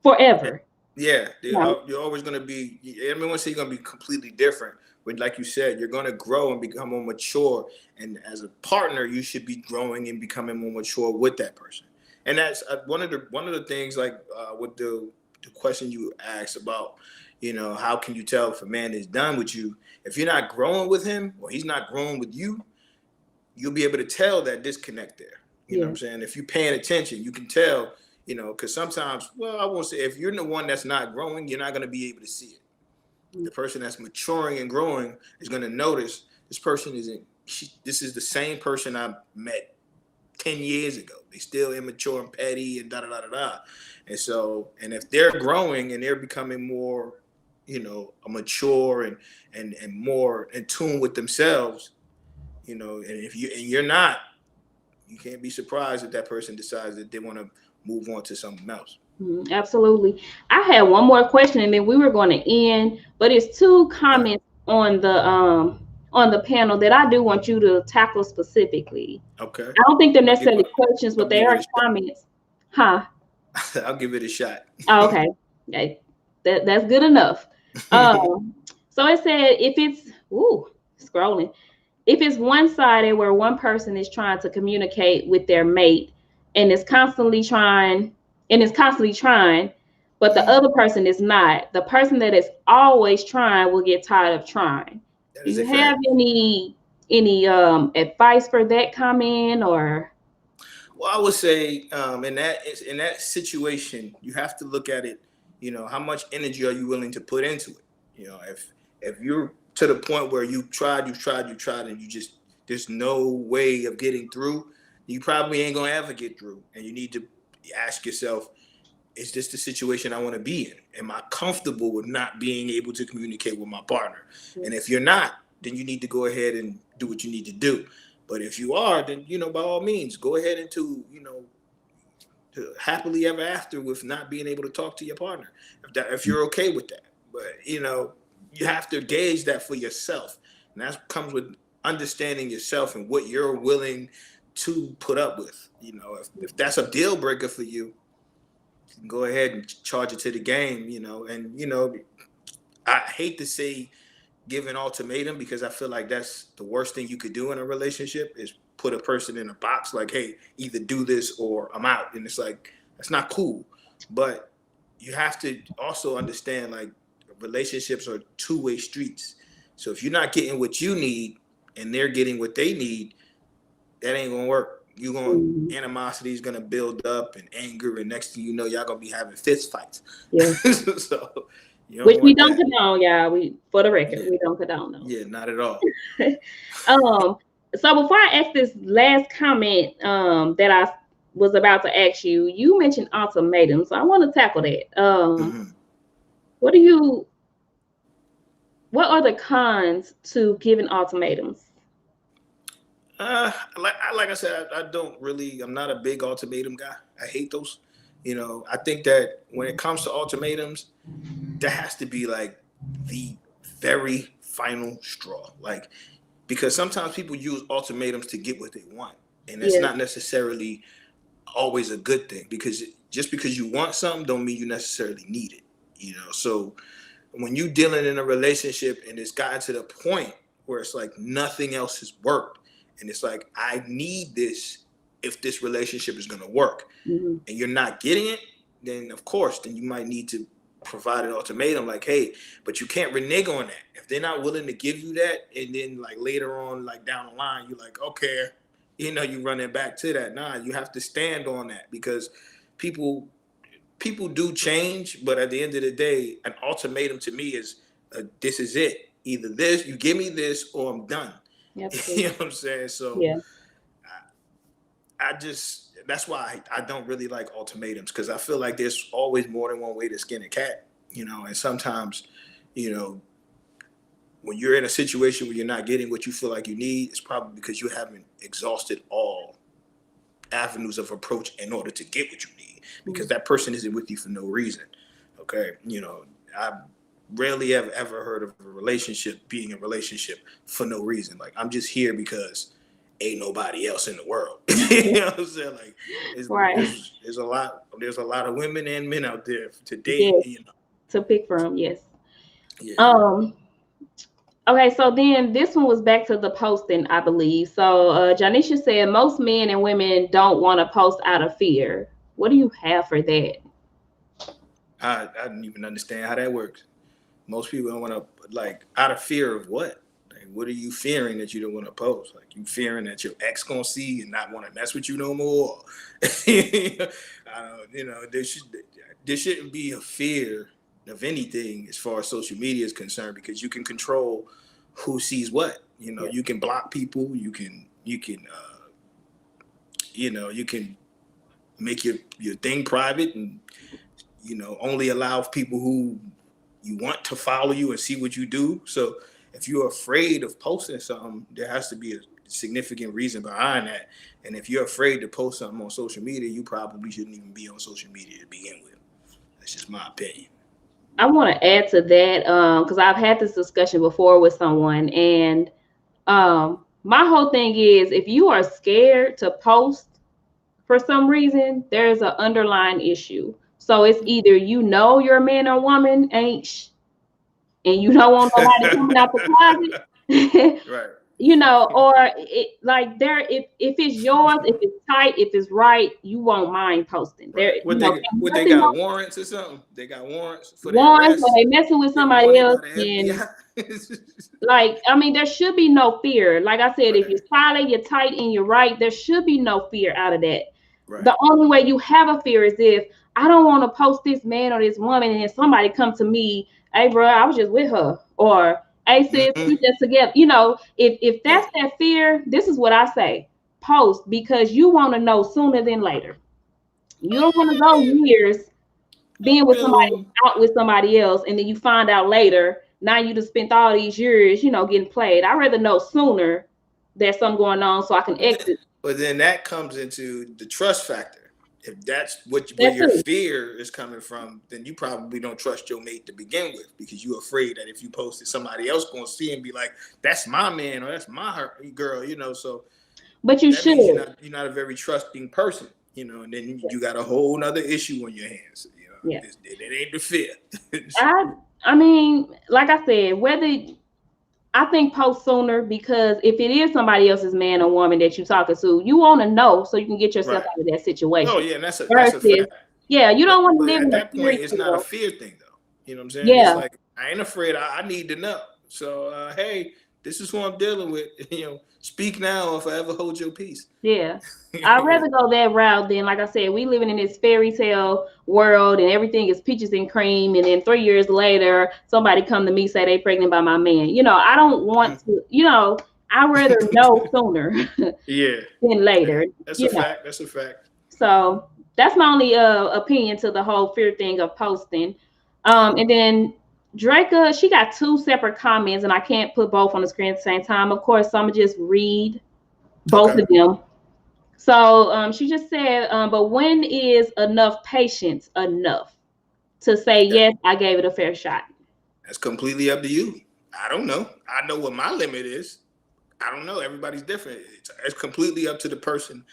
forever. Yeah, you're always going to be. Everyone say you're going to be completely different, but like you said, you're going to grow and become more mature. And as a partner, you should be growing and becoming more mature with that person. And that's one of the things. Like with the question you asked about, you know, how can you tell if a man is done with you? If you're not growing with him or he's not growing with you, you'll be able to tell that disconnect there. You know what I'm saying? If you're paying attention, you can tell. You know, because sometimes, well, I won't say, if you're the one that's not growing, you're not going to be able to see it. The person that's maturing and growing is going to notice this person this is the same person I met 10 years ago. They still immature and petty and da da da da da. And so, and if they're growing and they're becoming more, you know, mature and more in tune with themselves, you know, and if you're not, you can't be surprised if that person decides that they want to move on to something else. Absolutely. I had one more question and then we were going to end, but it's two comments on the panel that I do want you to tackle specifically. Okay. I don't think they're necessarily questions, but they are comments. Huh? I'll give it a shot. Oh, okay. That's good enough. So it said, if it's scrolling, if it's one-sided where one person is trying to communicate with their mate and is constantly trying, but the other person is not, the person that is always trying will get tired of trying. Do you have any advice for that comment? Or? Well, I would say in that situation, you have to look at it. You know, how much energy are you willing to put into it? You know, if you're to the point where you've tried, and there's no way of getting through, you probably ain't gonna ever get through. And you need to ask yourself, is this the situation I want to be in? Am I comfortable with not being able to communicate with my partner? And if you're not, then you need to go ahead and do what you need to do. But if you are, then, you know, by all means, go ahead into, you know, to happily ever after with not being able to talk to your partner, if you're okay with that. But, you know, you have to gauge that for yourself. And that comes with understanding yourself and what you're willing to put up with. You know, if that's a deal breaker for you, go ahead and charge it to the game, you know. And, you know, I hate to say give an ultimatum because I feel like that's the worst thing you could do in a relationship is put a person in a box like, hey, either do this or I'm out. And it's like, that's not cool. But you have to also understand like relationships are two-way streets. So if you're not getting what you need and they're getting what they need, that ain't gonna work. You going animosity is gonna build up and anger, and next thing you know, y'all gonna be having fist fights. Yeah. So you don't Which we want don't that. condone, y'all. We, for the record, we don't condone those. Yeah, not at all. So before I ask this last comment, that I was about to ask you, you mentioned ultimatums. So I want to tackle that. What are the cons to giving ultimatums? Like I said, I'm not a big ultimatum guy. I hate those. I think that when it comes to ultimatums, there has to be like the very final straw. Like, because sometimes people use ultimatums to get what they want. And that's not necessarily always a good thing, because just because you want something don't mean you necessarily need it. So when you dealing in a relationship and it's gotten to the point where it's like nothing else has worked, and it's like, I need this if this relationship is going to work, and you're not getting it, then of course, then you might need to provide an ultimatum like, hey, but you can't renege on that. If they're not willing to give you that, and then like later on, like down the line, you're like, okay, you run it back to that. Nah, you have to stand on that, because people do change, but at the end of the day, an ultimatum to me is this is it. Either this, you give me this, or I'm done. You know what I'm saying? So I just, that's why I don't really like ultimatums, because I feel like there's always more than one way to skin a cat, and sometimes, when you're in a situation where you're not getting what you feel like you need, it's probably because you haven't exhausted all avenues of approach in order to get what you need, because that person isn't with you for no reason. Okay. I rarely have ever heard of a relationship being a relationship for no reason. Like, I'm just here because ain't nobody else in the world. You know what I'm saying? Like, there's a lot of women and men out there to date, to pick from. Yes. Okay, so then this one was back to the posting, I believe. So Janisha said most men and women don't want to post out of fear. What do you have for that? I didn't even understand how that works. Most people don't want to, like, out of fear of what? Like, what are you fearing that you don't want to post? Like, you fearing that your ex gonna see and not want to mess with you no more? I don't, there shouldn't be a fear of anything as far as social media is concerned, because you can control who sees what. You can block people. You can make your thing private, and only allow people who you want to follow you and see what you do. So if you're afraid of posting something, there has to be a significant reason behind that. And if you're afraid to post something on social media, you probably shouldn't even be on social media to begin with. That's just my opinion. I want to add to that, because I've had this discussion before with someone, and my whole thing is, if you are scared to post for some reason, there's an underlying issue. So it's either you're a man or woman ain't and you don't want nobody coming out the closet. Right. Or if it's yours, if it's tight, if it's right, you won't mind posting. Right. They got warrants or something? They got warrants for their arrest? Or they messing with somebody else. And there should be no fear. Like I said, if you're solid, you're tight, and you're right, there should be no fear out of that. Right. The only way you have a fear is if I don't want to post this man or this woman, and then somebody come to me, hey, bro, I was just with her, or hey, sis, we just together. If that's that fear, this is what I say: post, because you want to know sooner than later. You don't want to go years being with somebody, out with somebody else, and then you find out later. Now you just spent all these years, getting played. I'd rather know sooner there's something going on so I can exit. But then that comes into the trust factor. If that's where your fear is coming from, then you probably don't trust your mate to begin with, because you're afraid that if you post it, somebody else going to see and be like, that's my man or that's my girl, So, but you should. You're not a very trusting person, and then you got a whole nother issue on your hands. It ain't the fear. Like I said, whether I think post sooner, because if it is somebody else's man or woman that you're talking to, you want to know so you can get yourself Right. out of that Oh situation. yeah, and that's a Versus, fact. yeah, you don't want to But live at in a that point, fairy it's not a tale. fear thing though. You know what I'm saying? It's Yeah, like I ain't afraid. I need to know. So hey, this is who I'm dealing with. Speak now or forever hold your peace. yeah. I'd rather go that route than, like I said, we living in this fairy tale world and everything is peaches and cream, and then 3 years later, somebody come to me say they pregnant by my man. I don't want to. I'd rather know sooner Yeah, than later. that's a You know, fact. That's a fact. so that's my only opinion to the whole fear thing of posting. And then Draca, she got two separate comments, and I can't put both on the screen at the same time. Of course, so I'm gonna just read both Okay. of them. So she just said, but when is enough patience enough to say, That, yes, I gave it a fair shot? that's completely up to you. I don't know. I know what my limit is. I don't know. Everybody's different. It's completely up to the person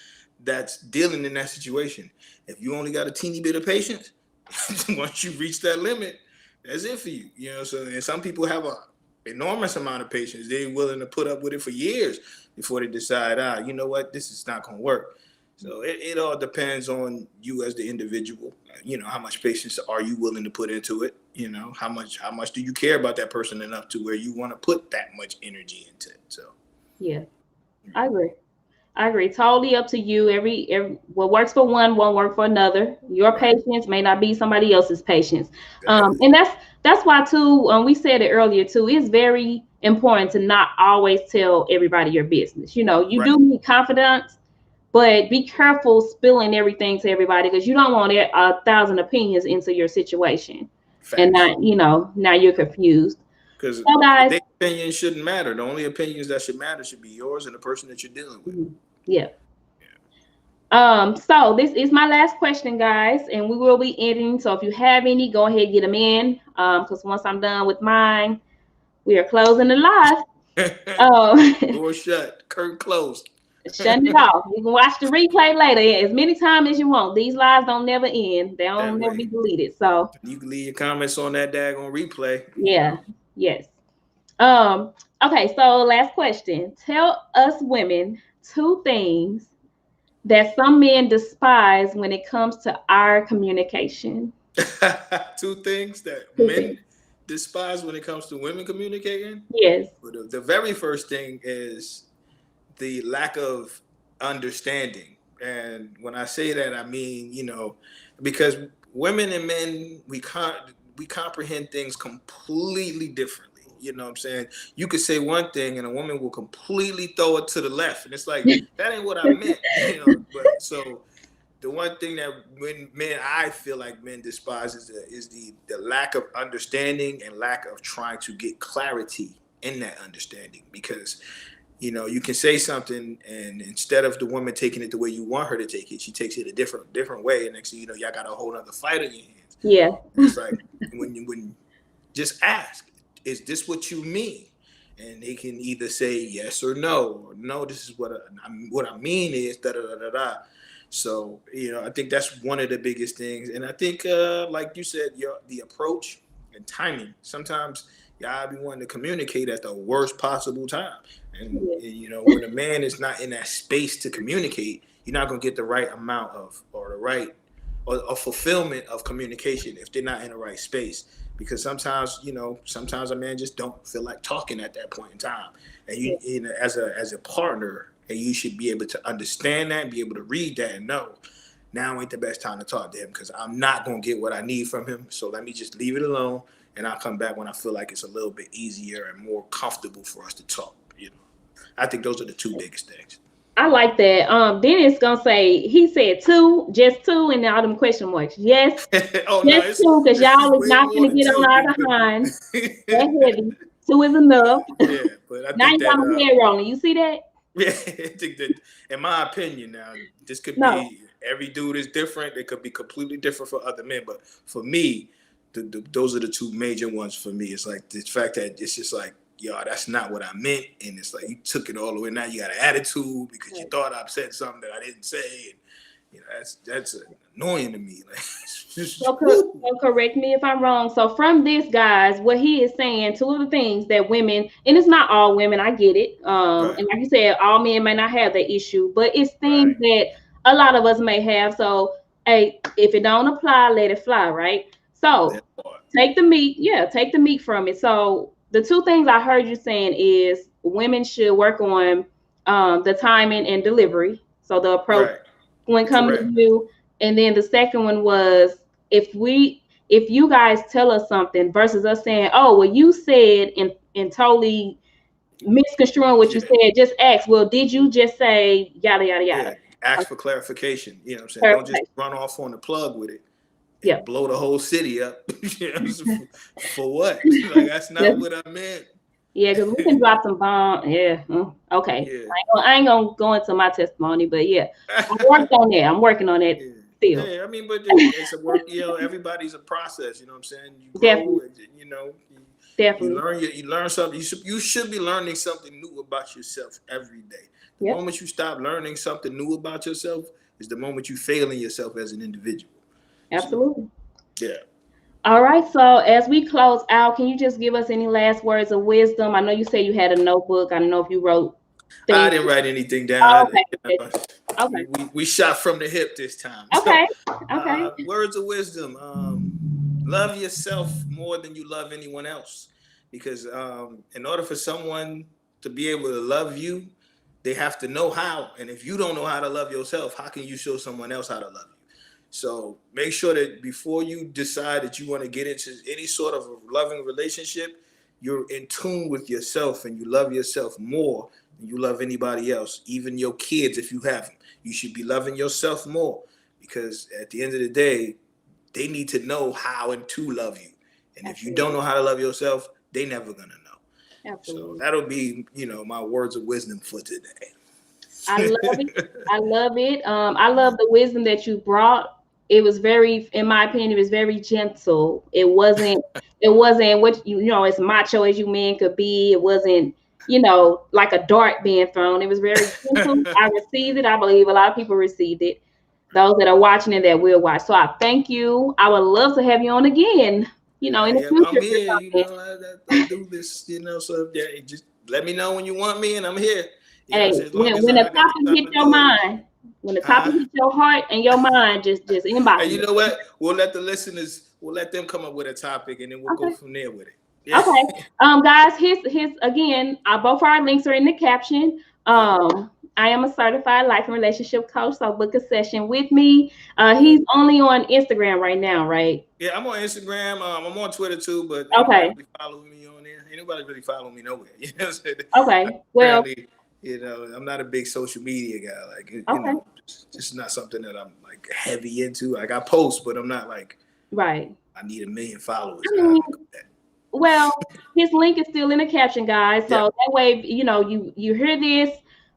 that's dealing in that situation. If you only got a teeny bit of patience, once you reach that limit, that's it for you. So and some people have a enormous amount of patience. They're willing to put up with it for years before they decide, you know what, this is not going to work. So it all depends on you as the individual. How much patience are you willing to put into it? How much do you care about that person enough to where you want to put that much energy into it? So Yeah, I agree. I agree. Totally up to you. Every what works for one won't work for another. Your right, patience may not be somebody else's patience. exactly. And that's why too. We said it earlier too. It's very important to not always tell everybody your business. You Right, do need confidence, but be careful spilling everything to everybody, because you don't want a thousand opinions into your situation, and facts. not now you're confused. Because So guys, their opinion shouldn't matter. The only opinions that should matter should be yours and the person that you're dealing with. yeah. So this is my last question, guys, and we will be ending. So if you have any, go ahead and get them in. Because once I'm done with mine, we are closing the live. Door shut, curtain closed. Shutting it off. You can watch the replay later as many times as you want. These lives don't never end. They That don't never be way, deleted. So you can leave your comments on that daggone replay. yeah, yes. Okay, so last question. Tell us women two things that some men despise when it comes to our communication. Two things that Two things. men despise when it comes to women communicating. Yes. But the very first thing is the lack of understanding. And when I say that, I mean, because women and men, we comprehend things completely differently. You know what I'm saying? You could say one thing and a woman will completely throw it to the left. And it's like, that ain't what I meant. But so the one thing that I feel like men despise is the lack of understanding and lack of trying to get clarity in that understanding. Because you can say something, and instead of the woman taking it the way you want her to take it, she takes it a different way, and next thing you know, y'all got a whole other fight on your hands. Yeah. And it's like when just ask, is this what you mean? And they can either say yes or no, or no, this is what I mean is da da da da da. So I think that's one of the biggest things, and I think like you said, the approach and timing. Sometimes y'all be wanting to communicate at the worst possible time, and when a man is not in that space to communicate, you're not gonna get the right amount of or the right or a fulfillment of communication if they're not in the right space. Because sometimes a man just don't feel like talking at that point in time, and as a partner, and you should be able to understand that, and be able to read that, and know now ain't the best time to talk to him because I'm not gonna get what I need from him. So let me just leave it alone, and I'll come back when I feel like it's a little bit easier and more comfortable for us to talk. I think those are the two biggest things. I like that. Then it's gonna say he said two, just two, and all them question marks. Yes, Oh no, just two, because it's y'all is way not more gonna than get on two. our behinds. That heavy. Two is enough. Yeah, but I Now think you got that my head rolling. You see that? yeah, I think that in my opinion now, this could No. be every dude is different. It could be completely different for other men, but for me, those are the two major ones for me. It's like the fact that it's just like, yo, that's not what I meant, and it's like you took it all the way. Now you got an attitude because you thought I said something that I didn't say, and that's annoying to me. Like, So So correct me if I'm wrong. So from this, guys, what he is saying, two of the things that women, and it's not all women, I get it. Right. And like you said, all men may not have that issue, but it's things Right. that a lot of us may have. So, hey, if it don't apply, let it fly, right? So That part. take the meat from it. So the two things I heard you saying is women should work on the timing and delivery. So the approach Right. when coming to Correct. you, and then the second one was if you guys tell us something versus us saying, oh well you said and totally misconstruing what you Yeah. said, just ask, well, did you just say yada yada Yeah. yada? Ask for clarification. You know what I'm saying? Don't just Perfect. run off on the plug with it and Yep. blow the whole city up. You know, for what? Like that's not what I meant. Yeah, because we can drop some bomb. Yeah. Okay. Yeah. I ain't gonna go into my testimony, but yeah, I worked on that. I'm working on that Yeah. still. Yeah, I mean, but it's a work. You know, everybody's a process. You know what I'm saying? You grow, Definitely. and you know, you Definitely. learn. You learn something. You should be learning something new about yourself every day. The Yep. moment you stop learning something new about yourself is the moment you fail in yourself as an individual. So Absolutely. yeah, All right. So as we close out, can you just give us any last words of wisdom? I know you said you had a notebook. I don't know if you wrote I things. didn't write anything Oh, down. okay. Okay. We shot from the hip this time. So, Okay. Okay. words of wisdom: love yourself more than you love anyone else, because in order for someone to be able to love you, they have to know how. And if you don't know how to love yourself, how can you show someone else how to love you? So make sure that before you decide that you want to get into any sort of a loving relationship, you're in tune with yourself and you love yourself more than you love anybody else, even your kids if you have them. You should be loving yourself more, because at the end of the day, they need to know how and to love you. And if you don't Absolutely. know how to love yourself, they never gonna know. So Absolutely. that'll be, my words of wisdom for today. I love it. I love it. I love the wisdom that you brought. It was very, in my opinion, it was very gentle. It wasn't what as macho as you men could be. It wasn't, like a dart being thrown. It was very gentle. I received it. I believe a lot of people received it. Those that are watching and that will watch. So I thank you. I would love to have you on again, in the Yeah, I'm future for here. something. I do this. So yeah, just let me know when you want me, and I'm here. Hey, So as long when as when the I got the topic time hit to your do it, mind, when the topic huh? hit your heart and your mind, just inbox And me. you know what? We'll let them come up with a topic, and then we'll go Okay. from there with it. Okay. Yeah, Guys, his again, both our links are in the caption. yep, I am a certified life and relationship coach, so book a session with me. yep. He's only on Instagram right now, right? Yeah, I'm on Instagram. I'm on Twitter too, but ain't nobody Okay. really following me on there. Ain't nobody really following me nowhere. You know what I'm saying? Okay. Well, Apparently, I'm not a big social media guy. Like, okay. just not something that I'm like heavy into. Like, I post, but I'm not like Right. I need 1 million followers. I I mean, don't do that. well, his link is still in the caption, guys. Yeah, So that way, you hear this,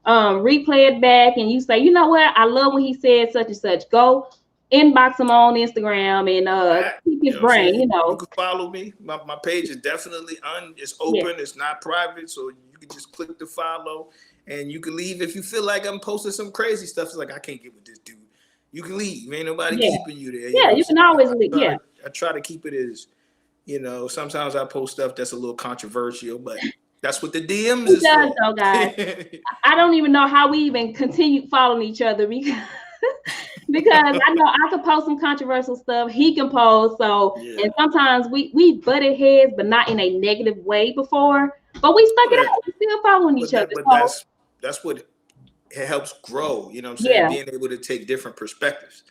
replay it back, and you say, you know what, I love when he said such and such. Go inbox him on Instagram and keep you his know what I'm brain. saying? You can follow me. My page is definitely it's Yeah, open. It's not private, so you can just click the follow, and you can leave if you feel like I'm posting some crazy stuff. It's like I can't get with this dude. You can leave. Ain't nobody yeah, keeping you there. You know yeah. what I'm You can saying? always leave. Yeah, I try to keep it as sometimes I post stuff that's a little controversial, but that's what the DMs he is does for. though, guys. I don't even know how we even continue following each other because because I know I could post some controversial stuff. He can post. So, Yeah. and sometimes we butted heads, but not in a negative way before. But we stuck it Yeah. out. We still following each other. But So, that's what it helps grow. You know what I'm saying? yeah, Being able to take different perspectives.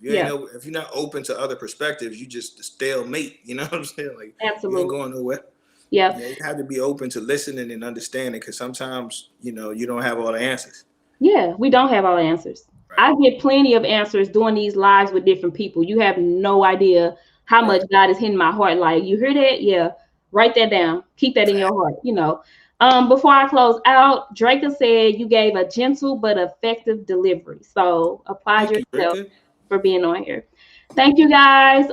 yeah, If you're not open to other perspectives, you just a stalemate. You know what I'm saying? Like you ain't absolutely. going nowhere. Yeah, Yeah, you have to be open to listening and understanding, because sometimes you don't have all the answers. yeah. We don't have all the answers. Right. I get plenty of answers doing these lives with different people. You have no idea how much Right. God is hitting my heart. Like, you hear that? Yeah. Write that down. Keep that in your heart. Before I close out, Draco said you gave a gentle but effective delivery. So applaud Thank you, yourself Rika. for being on here. Thank you guys.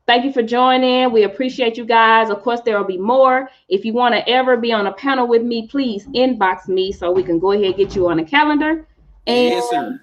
Thank you for joining. We appreciate you guys. Of course, there will be more. If you want to ever be on a panel with me, please inbox me so we can go ahead and get you on the calendar. And Yes, sir.